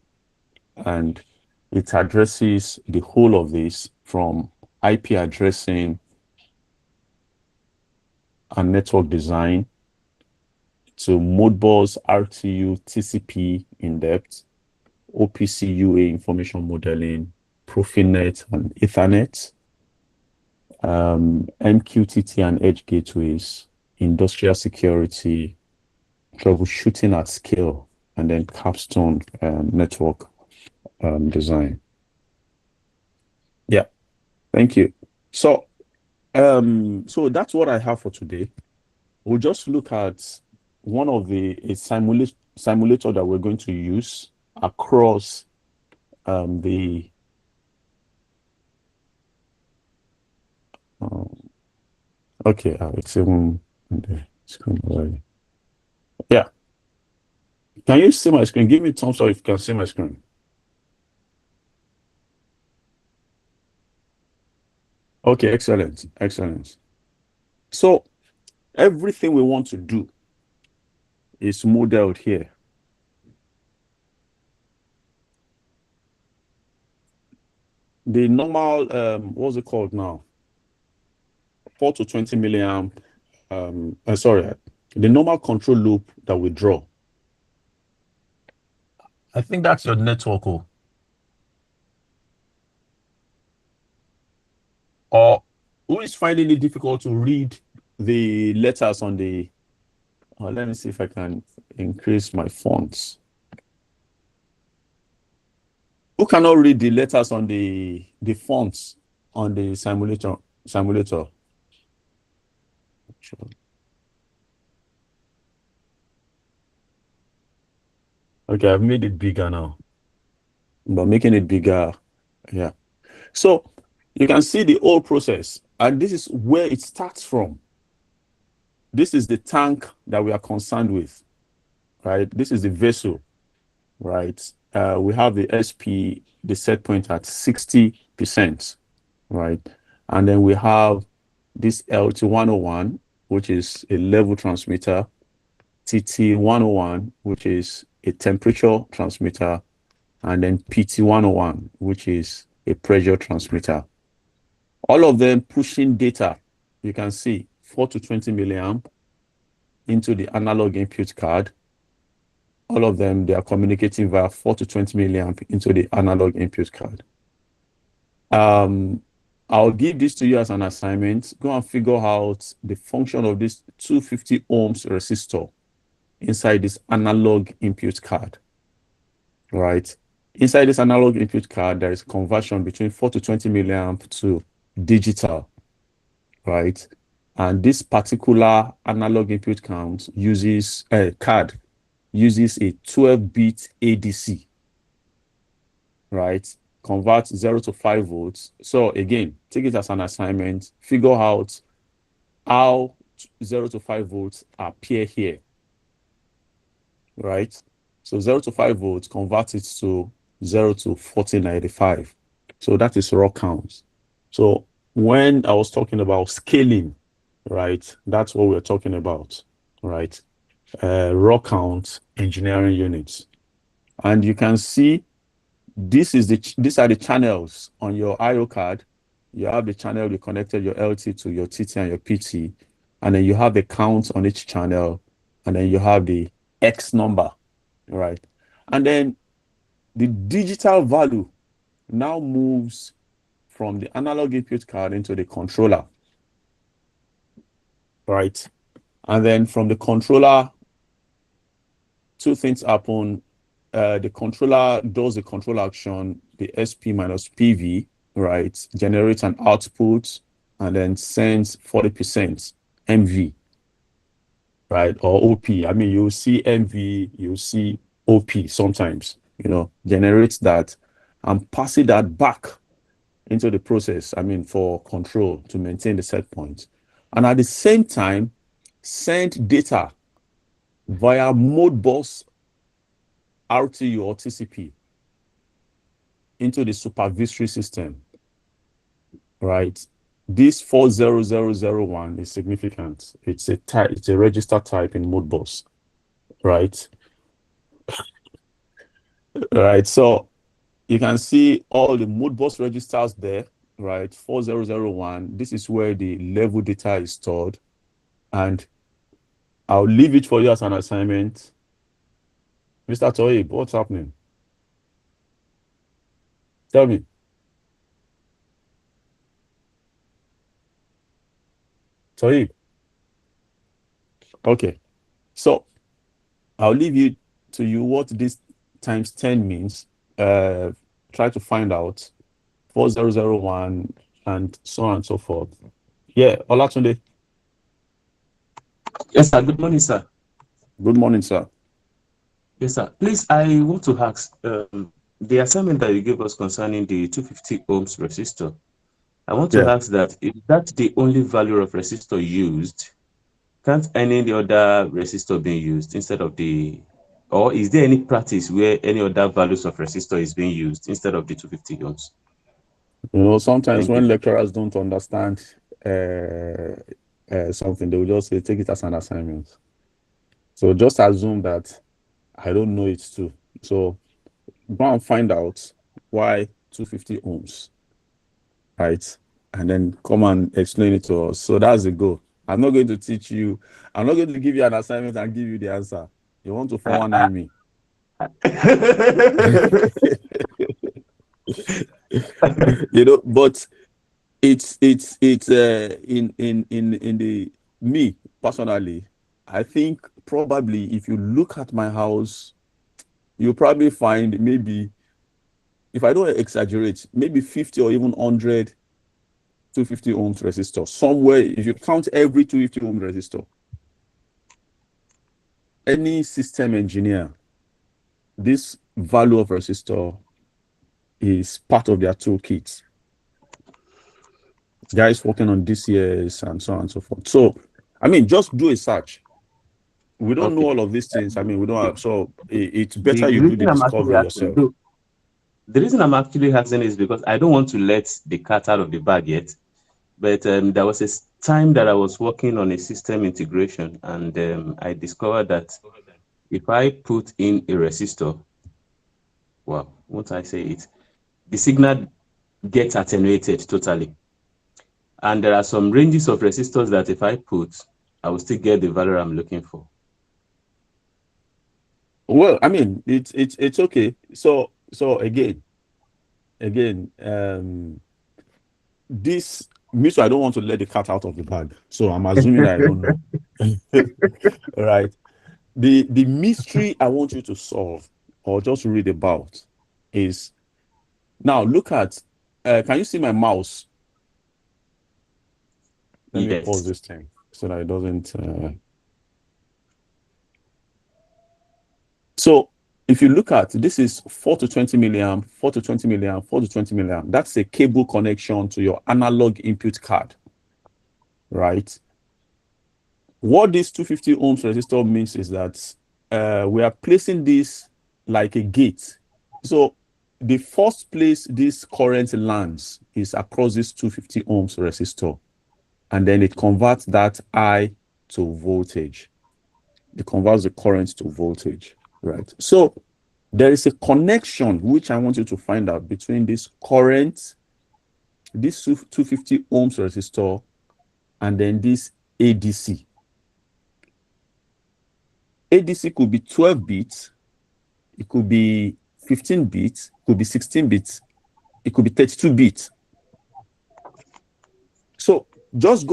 and it addresses the whole of this from IP addressing and network design to Modbus, RTU, TCP in depth, OPC UA information modeling, Profinet and Ethernet, MQTT and edge gateways, industrial security, troubleshooting at scale, and then capstone network design. Yeah, thank you. So that's what I have for today. We'll just look at one of a simulator that we're going to use across the okay, it's even on the screen already. Yeah. Can you see my screen? Give me a thumbs up if you can see my screen. Okay, excellent. So everything we want to do is modeled here. The normal, what's it called now? 4 to 20 milliamp. The normal control loop that we draw. I think that's your network. Or who is finding it difficult to read the letters on the let me see if I can increase my fonts. Who cannot read the letters on the fonts on the simulator? Sure. Okay, I've made it bigger now. But making it bigger, yeah. So you can see the whole process, and this is where it starts from. This is the tank that we are concerned with, right? This is the vessel, right? We have the SP, the set point at 60%, right? And then we have this LT101, which is a level transmitter, TT101, which is a temperature transmitter, and then PT101, which is a pressure transmitter. All of them pushing data, you can see 4 to 20 milliamp into the analog input card. All of them, they are communicating via 4 to 20 milliamp into the analog input card. I'll give this to you as an assignment. Go and figure out the function of this 250 ohms resistor inside this analog input card, right? Inside this analog input card, there is conversion between 4 to 20 milliamp to digital, right? And this particular analog input card uses a 12-bit ADC, right? Converts 0 to 5 volts. So again, take it as an assignment, figure out how 0 to 5 volts appear here, right? So 0 to 5 volts, convert it to 0 to 1495. So that is raw count. So when I was talking about scaling, right, that's what we're talking about, right? Raw count engineering units. And you can see these are the channels on your IO card. You have the channel you connected your LT to your TT and your PT, and then you have the count on each channel, and then you have the X number, right? And then the digital value now moves from the analog input card into the controller, right? And then from the controller, two things happen. The controller does the control action, the SP minus PV, right? Generates an output and then sends 40% MV, right? Or OP. I mean, you'll see MV, you'll see OP sometimes, generates that and pass it that back into the process, for control to maintain the set point. And at the same time, send data via Modbus RTU or TCP into the supervisory system, right? This 40001 is significant. It's a register type in Modbus, right? Right. So you can see all the Modbus registers there, right? 4001. This is where the level data is stored, and I'll leave it for you as an assignment. Mr. Toib, what's happening? Tell me. Toib. Okay. So I'll leave it to you what this times 10 means. Try to find out 4001 and so on and so forth. Yeah, Olatunde. Yes, sir. Good morning, sir. Good morning, sir. Yes, sir. Please, I want to ask the assignment that you gave us concerning the 250 ohms resistor. I want to ask that, is that the only value of resistor used? Can't any other resistor be used instead of or is there any practice where any other values of resistor is being used instead of the 250 ohms? Sometimes when lecturers don't understand something, they will just say, take it as an assignment. So just assume that I don't know it too. So go and find out why 250 ohms, right? And then come and explain it to us. So that's the goal. I'm not going to teach you. I'm not going to give you an assignment and give you the answer. You want to 419 me. But it's in the me personally, I think probably if you look at my house, you'll probably find maybe, if I don't exaggerate, maybe 50 or even 100 250 ohms resistor somewhere. If you count every 250 ohm resistor, any system engineer this value of resistor is part of their toolkit. Guys working on DCS and so on and so forth. So, I mean, just do a search. We don't know all of these things. I mean, we don't have, so it's better you do the discovery yourself. The reason I'm actually asking is because I don't want to let the cat out of the bag yet. But there was a time that I was working on a system integration, and I discovered that if I put in a resistor, well, once I say it, the signal gets attenuated totally. And there are some ranges of resistors that if I put, I will still get the value I'm looking for. Well, I mean, it's okay. So again, this means I don't want to let the cat out of the bag. So I'm assuming that I don't know. All right. The mystery I want you to solve or just read about is, now look at, can you see my mouse? Let me pause this thing so that it doesn't. So if you look at, this is 4 to 20 milliamp, 4 to 20 milliamp, 4 to 20 milliamp. That's a cable connection to your analog input card, right? What this 250 ohms resistor means is that we are placing this like a gate. So the first place this current lands is across this 250 ohms resistor, and then it converts that I to voltage. It converts the current to voltage, right? So there is a connection which I want you to find out between this current, this 250 ohms resistor, and then this ADC. ADC could be 12 bits, it could be 15 bits, it could be 16 bits, it could be 32 bits. So just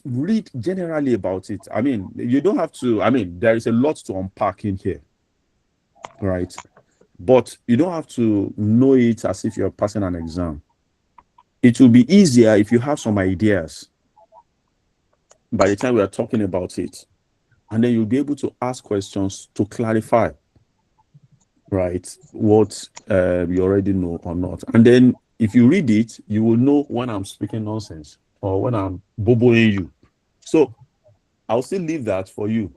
read generally about it. I mean, you don't have to, I mean, there is a lot to unpack in here, right? But you don't have to know it as if you're passing an exam. It will be easier if you have some ideas by the time we are talking about it. And then you'll be able to ask questions to clarify, right, what you already know or not. And then if you read it, you will know when I'm speaking nonsense or when I'm boboing you. So I'll still leave that for you.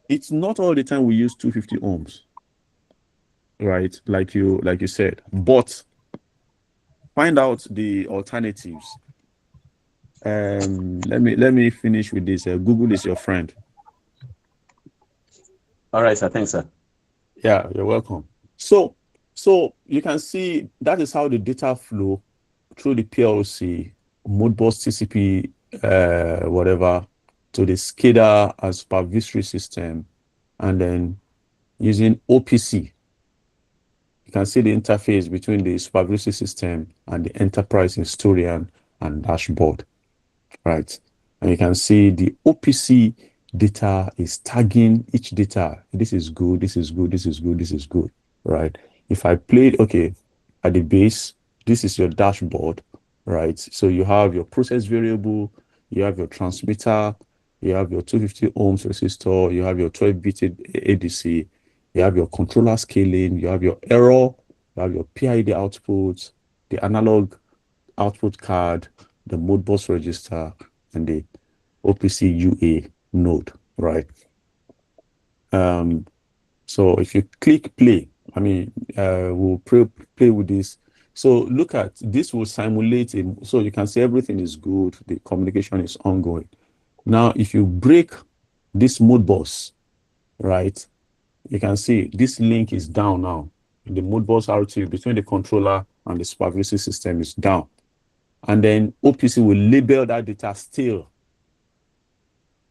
It's not all the time we use 250 ohms, right? Like you said, but find out the alternatives. Let me finish with this. Google is your friend. All right, sir. Thanks, sir. Yeah, you're welcome. So you can see that is how the data flow through the PLC, Modbus TCP, whatever, to the SCADA as supervisory system, and then using OPC. You can see the interface between the supervisory system and the enterprise historian and dashboard, right? And you can see the OPC data is tagging each data. This is good, this is good, this is good, this is good, right? If I played, okay, at the base, this is your dashboard, right? So you have your process variable, you have your transmitter, you have your 250 ohms resistor, you have your 12-bit ADC, you have your controller scaling, you have your error, you have your PID output, the analog output card, the Modbus register, and the OPC UA node, right? So if you click play, I mean, we'll play with this. So look at this, will simulate it, so you can see everything is good, the communication is ongoing. Now, if you break this Modbus, right, you can see this link is down now. The Modbus RTU between the controller and the supervisory system is down. And then OPC will label that data still,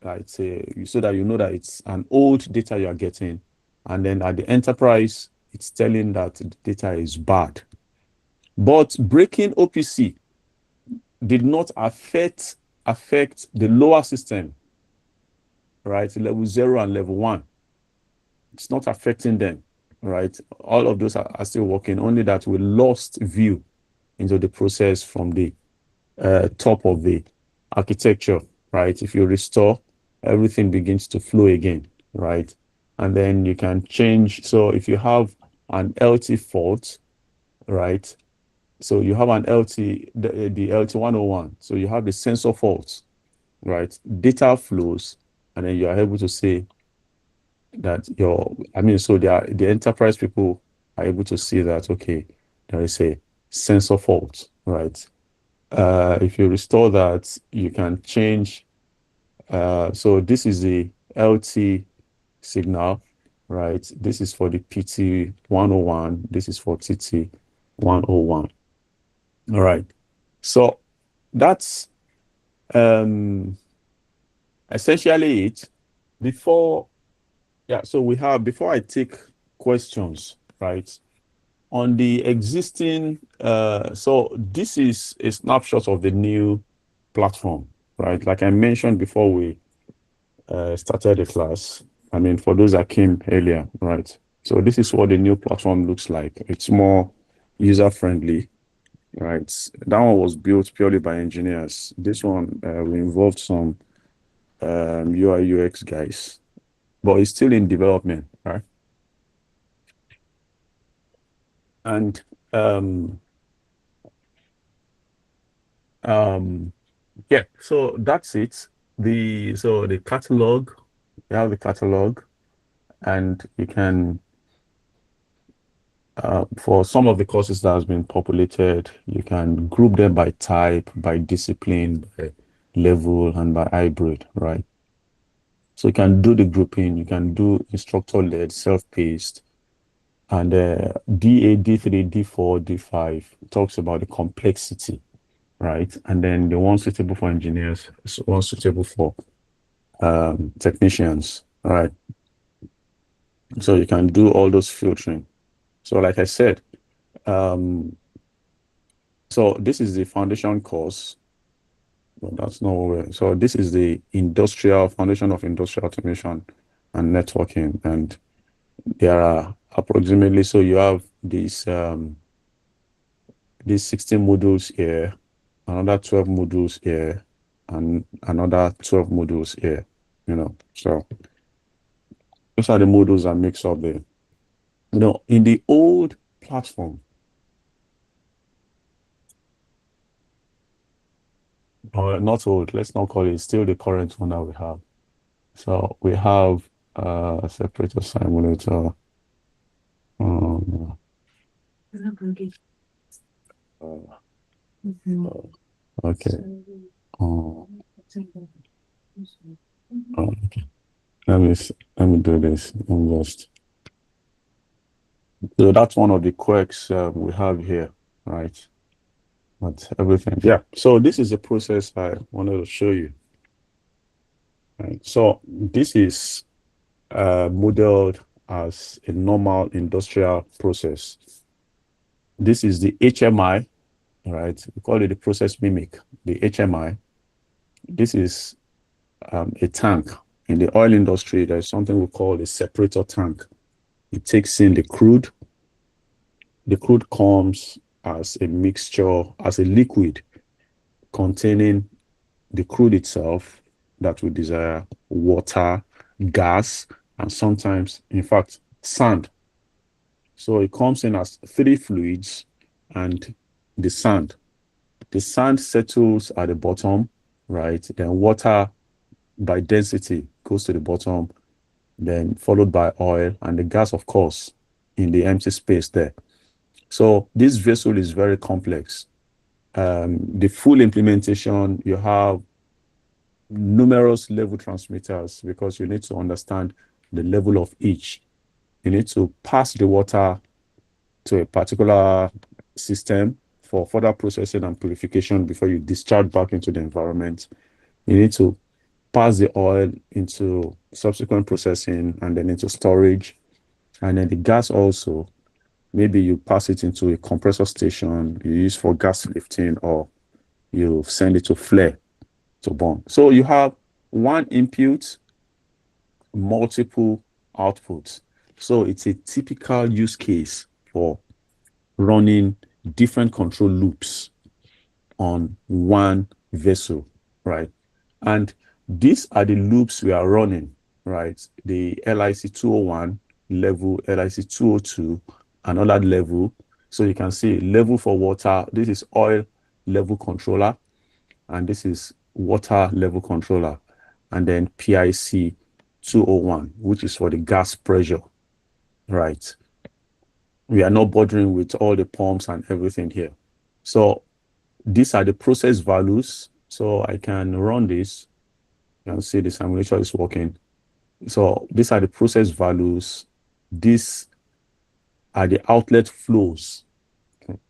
right, so that you know that it's an old data you are getting. And then at the enterprise, it's telling that the data is bad. But breaking OPC did not affect the lower system, right, level 0 and level 1. It's not affecting them, right? All of those are still working, only that we lost view into the process from the top of the architecture, right? If you restore, everything begins to flow again, right? and then you can change. So if you have an LT fault, right? So you have an LT, the LT101. So you have the sensor faults, right? Data flows, and then you are able to say that so the enterprise people are able to see that, okay, there is a sensor fault, right? If you restore that, you can change. So this is the LT signal, right? This is for the PT101. This is for TT101. All right. So that's essentially it. Before I take questions, right? On the existing, so this is a snapshot of the new platform, right? Like I mentioned before we started the class. I mean, for those that came earlier, right? So this is what the new platform looks like. It's more user-friendly, right? That one was built purely by engineers. This one, we involved some UI UX guys, but it's still in development, right? And yeah, so that's it. The catalog, you have the catalog, and you can for some of the courses that has been populated, you can group them by type, by discipline, by level, and by hybrid, right? So you can do the grouping, you can do instructor-led, self-paced, and DA, D3, D4, D5 talks about the complexity, right? And then the one suitable for engineers, one suitable for technicians, all right? So you can do all those filtering. So like I said, so this is the foundation course. But that's not where. So this is the foundation of industrial automation and networking. And there are approximately, so you have these 16 modules here, another 12 modules here, and another 12 modules here, So those are the modules that makes up the, in the old platform, or not old, let's not call it, still the current one that we have. So we have a separator simulator. Okay. Okay. Let me do this. So that's one of the quirks we have here, right? But everything, yeah. So this is the process I wanted to show you. Right. So this is modeled as a normal industrial process. This is the HMI, right? We call it the process mimic, the HMI. This is a tank. In the oil industry, there's something we call a separator tank. It takes in the crude. The crude comes as a mixture, as a liquid containing the crude itself that we desire, water, gas, and sometimes, in fact, sand. So it comes in as 3 fluids and the sand. The sand settles at the bottom, right? Then water by density goes to the bottom, then followed by oil, and the gas, of course, in the empty space there. So this vessel is very complex. The full implementation, you have numerous level transmitters because you need to understand the level of each. You need to pass the water to a particular system for further processing and purification before you discharge back into the environment. You need to pass the oil into subsequent processing and then into storage. And then the gas also, maybe you pass it into a compressor station you use for gas lifting, or you send it to flare to burn. So you have one input, multiple outputs. So it's a typical use case for running different control loops on one vessel, right? And these are the loops we are running right? The LIC 201 level, LIC 202, another level. So you can see level for water. This is oil level controller, and this is water level controller, and then PIC 201, which is for the gas pressure, right? We are not bothering with all the pumps and everything here. So these are the process values. So I can run this. You can see the simulation is working. So these are the process values. These are the outlet flows,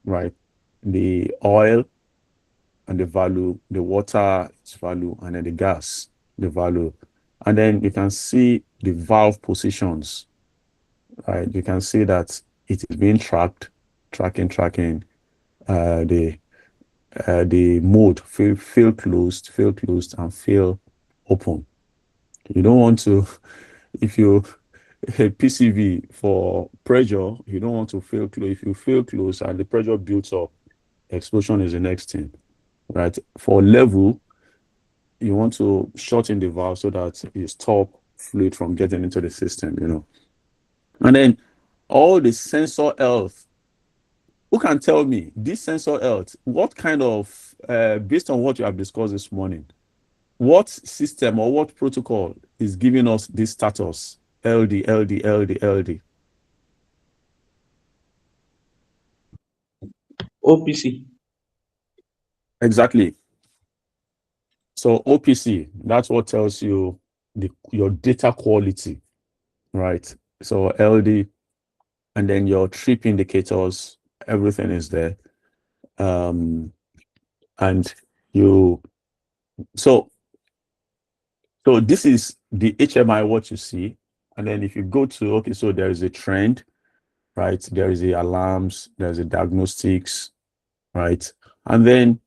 right? The oil and the value, the water, its value, and then the gas, the value. And then you can see the valve positions, right? You can see that it is being tracking the mode, fill closed, and fill open. You don't want to, if you a PCV for pressure, you don't want to fill close. If you fill close and the pressure builds up, explosion is the next thing, right? For level, you want to shorten the valve so that you stop fluid from getting into the system, you know. And then all the sensor health. Who can tell me this sensor health? What kind of, based on what you have discussed this morning, what system or what protocol is giving us this status? LD. OPC. Exactly. So OPC, that's what tells you your data quality, right? So LD, and then your trip indicators, everything is there. And so this is the HMI, what you see. And then if you go to, okay, so there is a trend, right? There is the alarms, there's a diagnostics, right? And then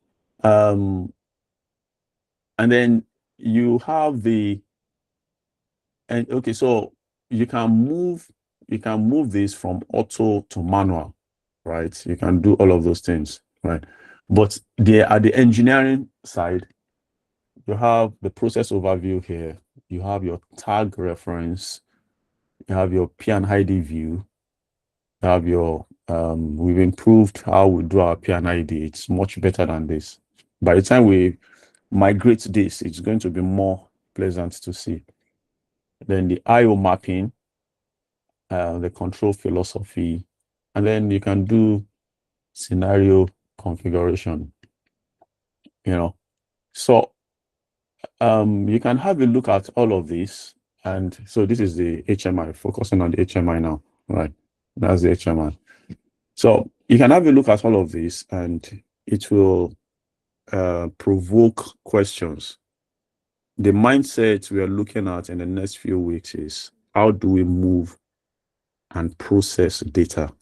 you have okay, so you can move this from auto to manual, right? You can do all of those things, right? But there at the engineering side, you have the process overview here. You have your tag reference. You have your P&ID view. You have your, we've improved how we do our P&ID. It's much better than this. By the time we migrate this, it's going to be more pleasant to see. Then the IO mapping, the control philosophy, and then you can do scenario configuration, you know. So you can have a look at all of this. And so this is the HMI, focusing on the HMI now, right? That's the HMI. So you can have a look at all of this and it will provoke questions. The mindset we are looking at in the next few weeks is how do we move and process data?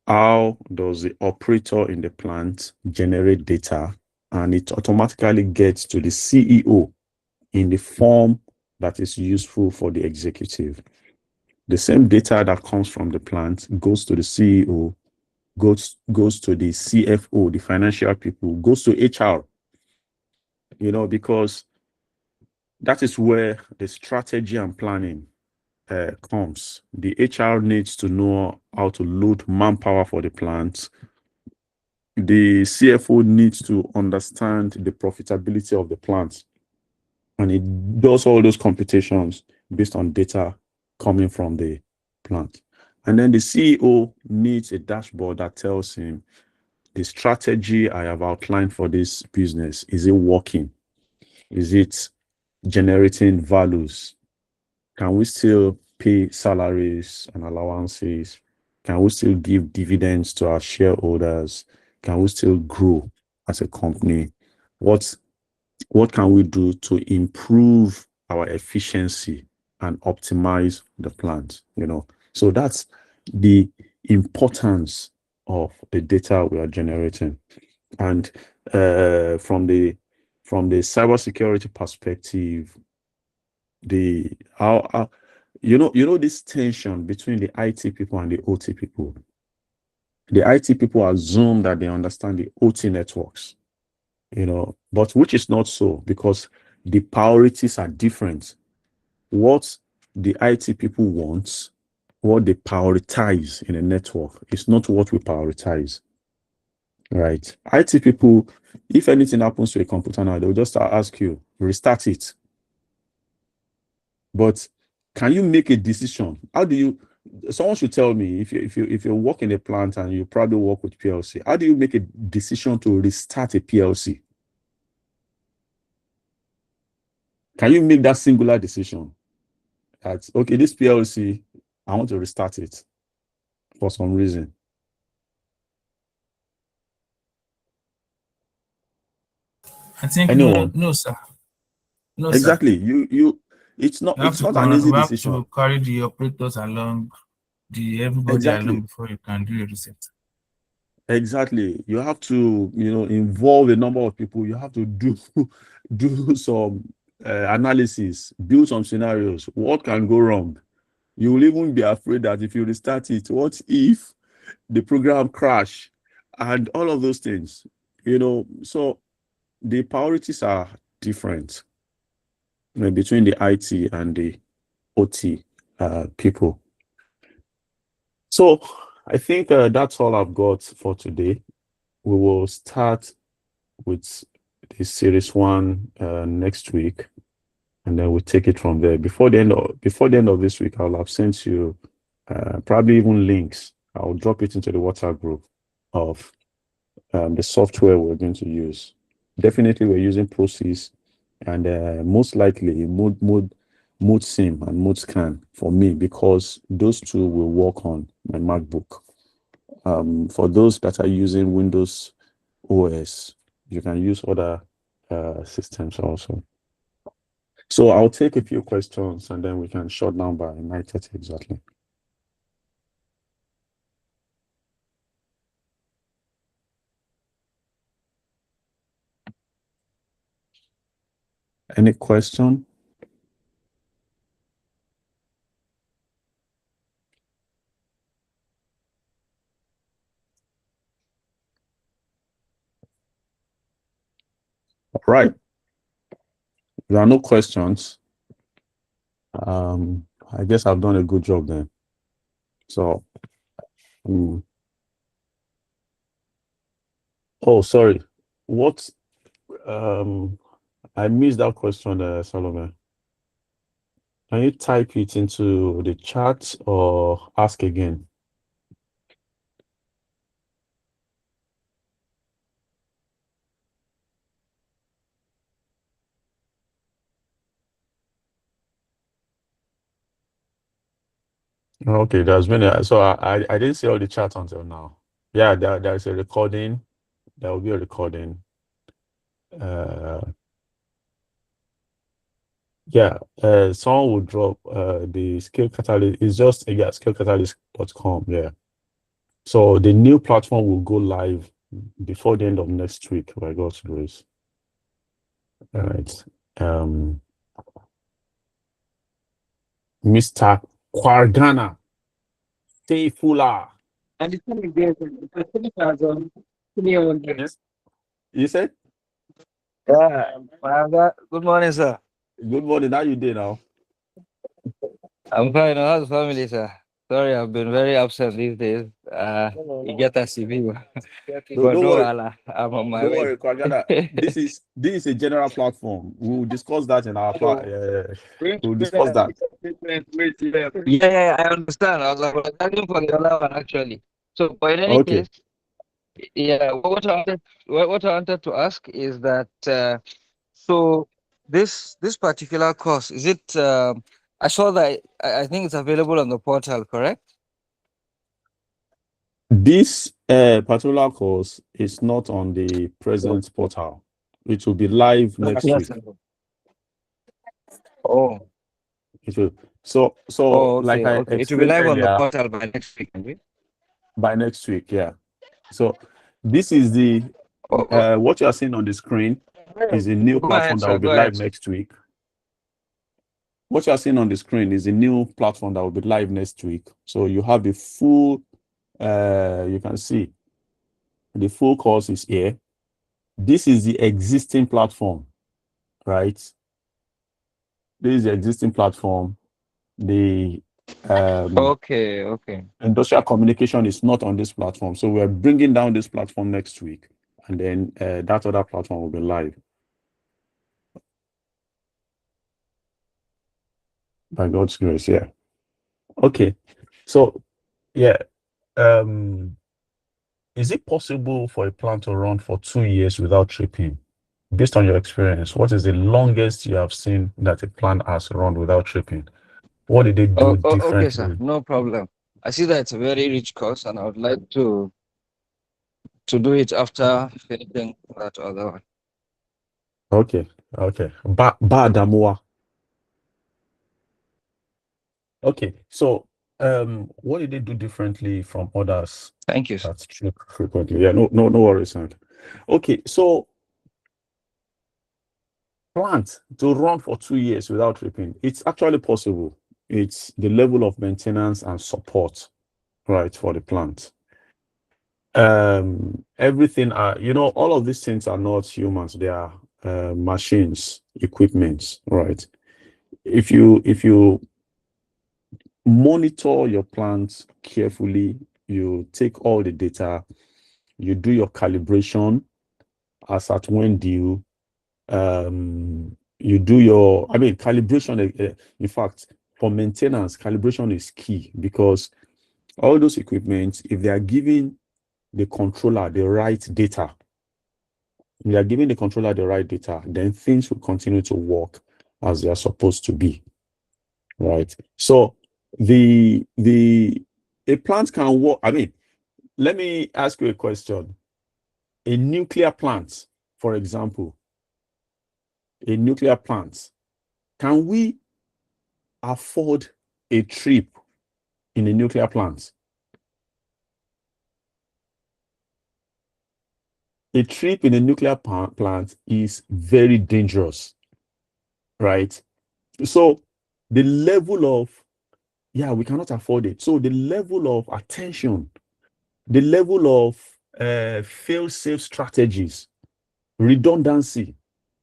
How does the operator in the plant generate data and it automatically gets to the CEO in the form that is useful for the executive? The same data that comes from the plant goes to the CEO, goes to the CFO, the financial people, goes to HR, you know, because that is where the strategy and planning comes. The HR needs to know how to load manpower for the plant. The CFO needs to understand the profitability of the plant. And it does all those computations based on data coming from the plant. And then the CEO needs a dashboard that tells him the strategy I have outlined for this business, is it working? Is it generating values? Can we still pay salaries and allowances? Can we still give dividends to our shareholders? Can we still grow as a company? What can we do to improve our efficiency and optimize the plant? You know, so that's the importance of the data we are generating. And from the cybersecurity perspective, you know this tension between the IT people and the OT people. The IT people assume that they understand the OT networks, you know, but which is not so, because the priorities are different. what the IT people want, what they prioritize in a network is not what we prioritize. Right? IT people, if anything happens to a computer now, they'll just ask you, restart it. But can you make a decision? How do you? Someone should tell me if you work in a plant and you probably work with PLC, how do you make a decision to restart a PLC? Can you make that singular decision? That okay, this PLC, I want to restart it for some reason. I think Anyone? no, sir. No, sir. Exactly. It's not an easy decision. You have to carry the operators along, everybody Exactly. along before you can do a reset. Exactly. You have to, involve a number of people. You have to do some analysis, build some scenarios. What can go wrong? You will even be afraid that if you restart it, what if the program crash and all of those things? So the priorities are different between the IT and the OT people. So I think that's all I've got for today. We will start with the series 1 next week, and then we'll take it from there. Before the end of this week, I'll have sent you probably even links. I'll drop it into the WhatsApp group of the software we're going to use. Definitely, we're using ProSys, and most likely ModeSim and ModeScan for me, because those two will work on my MacBook. For those that are using Windows OS, you can use other systems also. So I'll take a few questions and then we can shut down by 9:30 exactly. Any question? All right. There are no questions. I guess I've done a good job then. So, oh, sorry. What? I missed that question, Salome. Can you type it into the chat or ask again? Okay, there's been so I didn't see all the chat until now. Yeah, there's a recording. There will be a recording. Someone will drop the Skill Catalyst. It's just skillcatalyst.com. Yeah. So the new platform will go live before the end of next week, by God's grace. All right. Mr. Kwargana, Teifula. And it's coming there. Yes. You said? Yeah. Good morning, sir. Good morning. How you doing now? I'm fine. How's the family, sir? Sorry, I've been very absent these days. You get a CV. But no, worry. I'm on my Don't way. worry, Kwagana. This is a general platform. We'll discuss that in our we'll discuss that. Yeah, I understand. I was like, asking for the other one actually. So, but in any case, yeah, what I wanted to ask is that so this particular course, is it I saw that I think it's available on the portal, correct? This particular course is not on the present portal. It will be live next week. Oh. It will. So Okay, like I okay. It will explained be live on the earlier, portal by next week, maybe? by next week, yeah. So this is the what you are seeing on the screen is a new platform that will be live next week. What you are seeing on the screen is a new platform that will be live next week. So you have the full, you can see the full course is here. This is the existing platform, right? This is the existing platform. The Okay. industrial communication is not on this platform. So we're bringing down this platform next week. And then that other platform will be live. By God's grace, yeah. Okay. So, yeah. Is it possible for a plant to run for 2 years without tripping? Based on your experience, what is the longest you have seen that a plant has run without tripping? What did they do differently? Okay, sir. No problem. I see that it's a very rich course, and I would like to do it after finishing that other one. Okay. Ba Damoa. Okay. So, what did they do differently from others? Thank you, sir. That's true frequently. Yeah, no worries, Hank. Okay, so plant to run for 2 years without tripping, it's actually possible. It's the level of maintenance and support, right, for the plant. Everything all of these things are not humans, they are machines, equipments, right? If you monitor your plants carefully, you take all the data, you do your calibration as at when due, you do your calibration. In fact, for maintenance, calibration is key, because all those equipments, if they are giving the controller the right data, then things will continue to work as they are supposed to be, right? So a plant can work. Let me ask you a question. A nuclear plant, for example, can we afford a trip in a nuclear plant? A trip in a nuclear plant is very dangerous, right? So the level of, we cannot afford it. So the level of attention, the level of fail-safe strategies, redundancy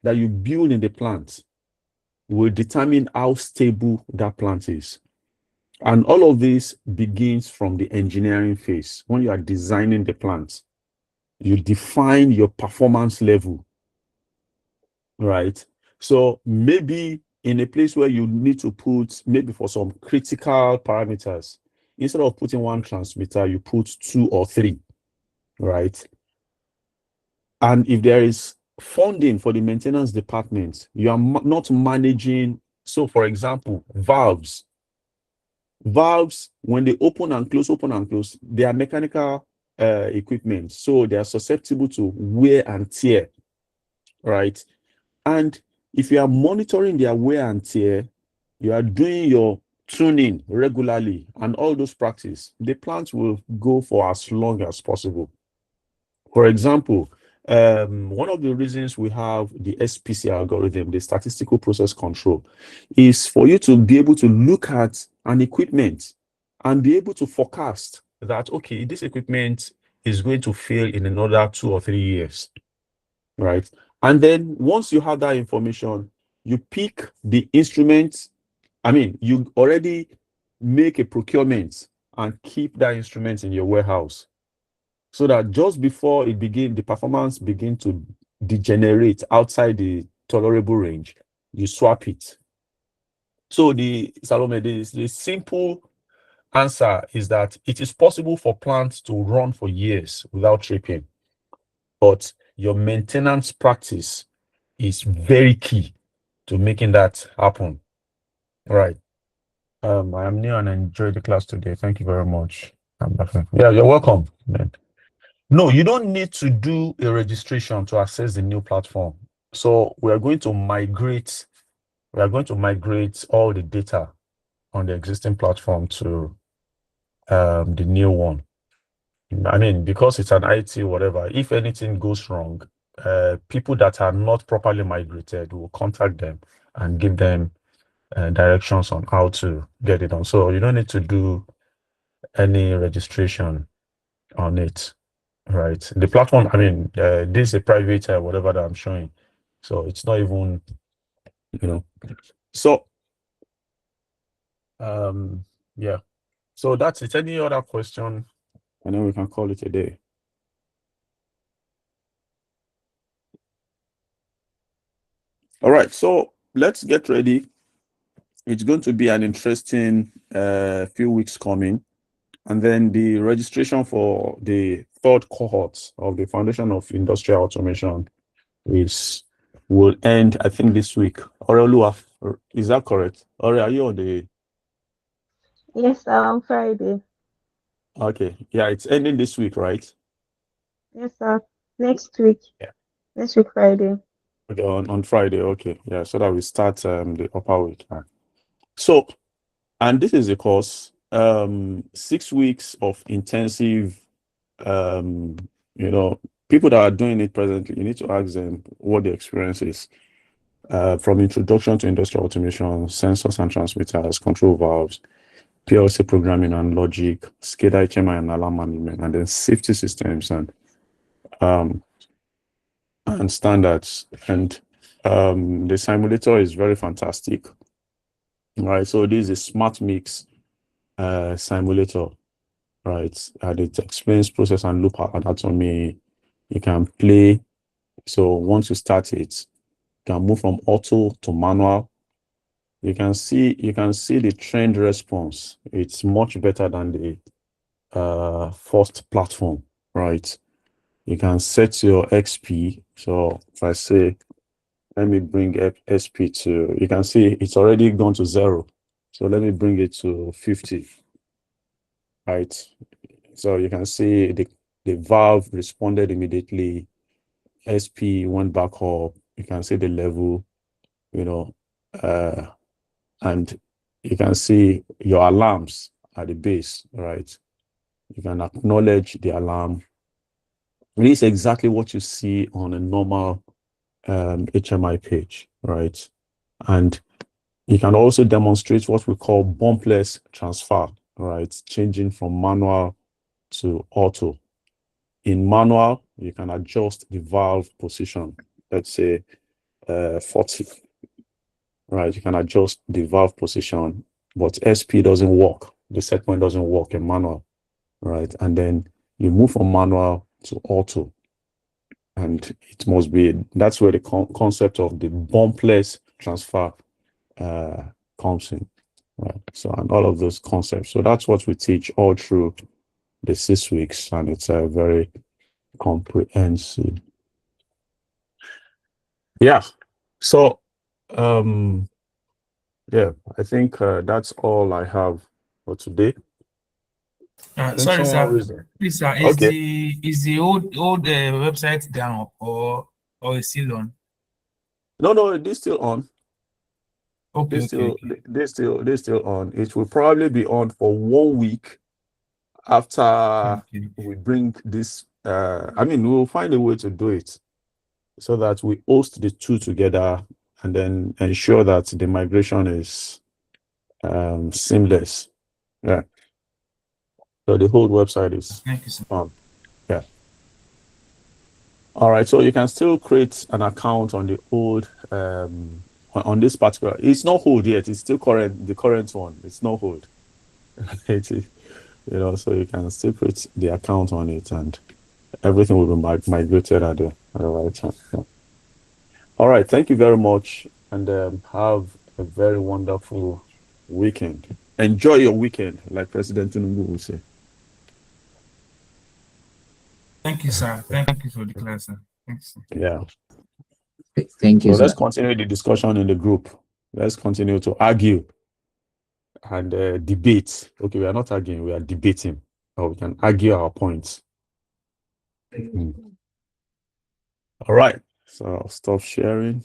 that you build in the plant will determine how stable that plant is. And all of this begins from the engineering phase. When you are designing the plant, you define your performance level, right? So maybe in a place where you need to put, maybe for some critical parameters, instead of putting one transmitter, you put 2 or 3, right? And if there is funding for the maintenance department, you are not managing. So for example, valves, when they open and close, they are mechanical equipment, so they are susceptible to wear and tear, right? And if you are monitoring their wear and tear, you are doing your tuning regularly and all those practices, the plant will go for as long as possible. For example, one of the reasons we have the SPC algorithm, the statistical process control, is for you to be able to look at an equipment and be able to forecast that, okay, this equipment is going to fail in another 2 or 3 years, right? And then once you have that information, you pick the instruments. You already make a procurement and keep that instrument in your warehouse, so that just before the performance begin to degenerate outside the tolerable range, you swap it. So the simple answer is that it is possible for plants to run for years without tripping, but your maintenance practice is very key to making that happen. Right. I am new and I enjoyed the class today. Thank you very much. Yeah, you're welcome, man. No, you don't need to do a registration to access the new platform. So we are going to migrate all the data on the existing platform to the new one. Because it's an IT whatever, if anything goes wrong, people that are not properly migrated will contact them and give them directions on how to get it on. So you don't need to do any registration on it, right? The platform, this is a private whatever that I'm showing, so it's not even, So, yeah. So that's it. Any other question? And then we can call it a day. All right. So let's get ready. It's going to be an interesting few weeks coming. And then the registration for the third cohort of the Foundation of Industrial Automation will end, I think, this week. Orelua, is that correct? Ore, are you on the? Yes, sir, on Friday. Okay, yeah, it's ending this week, right? Yes, sir. Next week. Yeah. Next week, Friday. Okay, on Friday. Okay, yeah, so that we start the upper week. So, and this is a course, 6 weeks of intensive, people that are doing it presently. You need to ask them what the experience is. From introduction to industrial automation, sensors and transmitters, control valves, PLC programming and logic, SCADA, HMI and alarm management, and then safety systems and standards. And the simulator is very fantastic. Right, so this is a smart mix simulator, right? And it explains process and loop anatomy. You can play. So once you start it, you can move from auto to manual. You can see the trend response. It's much better than the first platform, right? You can set your XP. So if I say, let me bring XP to, you can see it's already gone to 0. So let me bring it to 50, right? So you can see the valve responded immediately. SP went back up. You can see the level, and you can see your alarms at the base, right? You can acknowledge the alarm. It is exactly what you see on a normal HMI page, right? And you can also demonstrate what we call bumpless transfer, right? Changing from manual to auto. In manual, you can adjust the valve position, let's say 40, right? You can adjust the valve position, but SP doesn't work. The set point doesn't work in manual, right? And then you move from manual to auto. And it must be, that's where the concept of the bumpless transfer comes in, right? So, and all of those concepts. So that's what we teach all through the 6 weeks, and it's a very comprehensive. Yeah. So, yeah, I think that's all I have for today. Sorry, sir. Is Please, sir. okay. Is the old website down or is still on? No, it is still on. Okay, They're still on. It will probably be on for 1 week after we bring this. We'll find a way to do it so that we host the two together and then ensure that the migration is seamless. Yeah. So the whole website is on. Yeah. All right. So you can still create an account on the old on this particular. It's not hold yet. It's still current. The current one. It's not hold. So you can still create the account on it, and everything will be migrated at the right time. Yeah. All right. Thank you very much, and have a very wonderful weekend. Enjoy your weekend, like President Tinubu will say. Thank you, sir. Thank you for the class, sir. Thanks. Yeah. Thank you, So let's sir. continue the discussion in the group. Let's continue to argue and debate. Okay, we are not arguing, we are debating. Or we can argue our points. All right. So I'll stop sharing.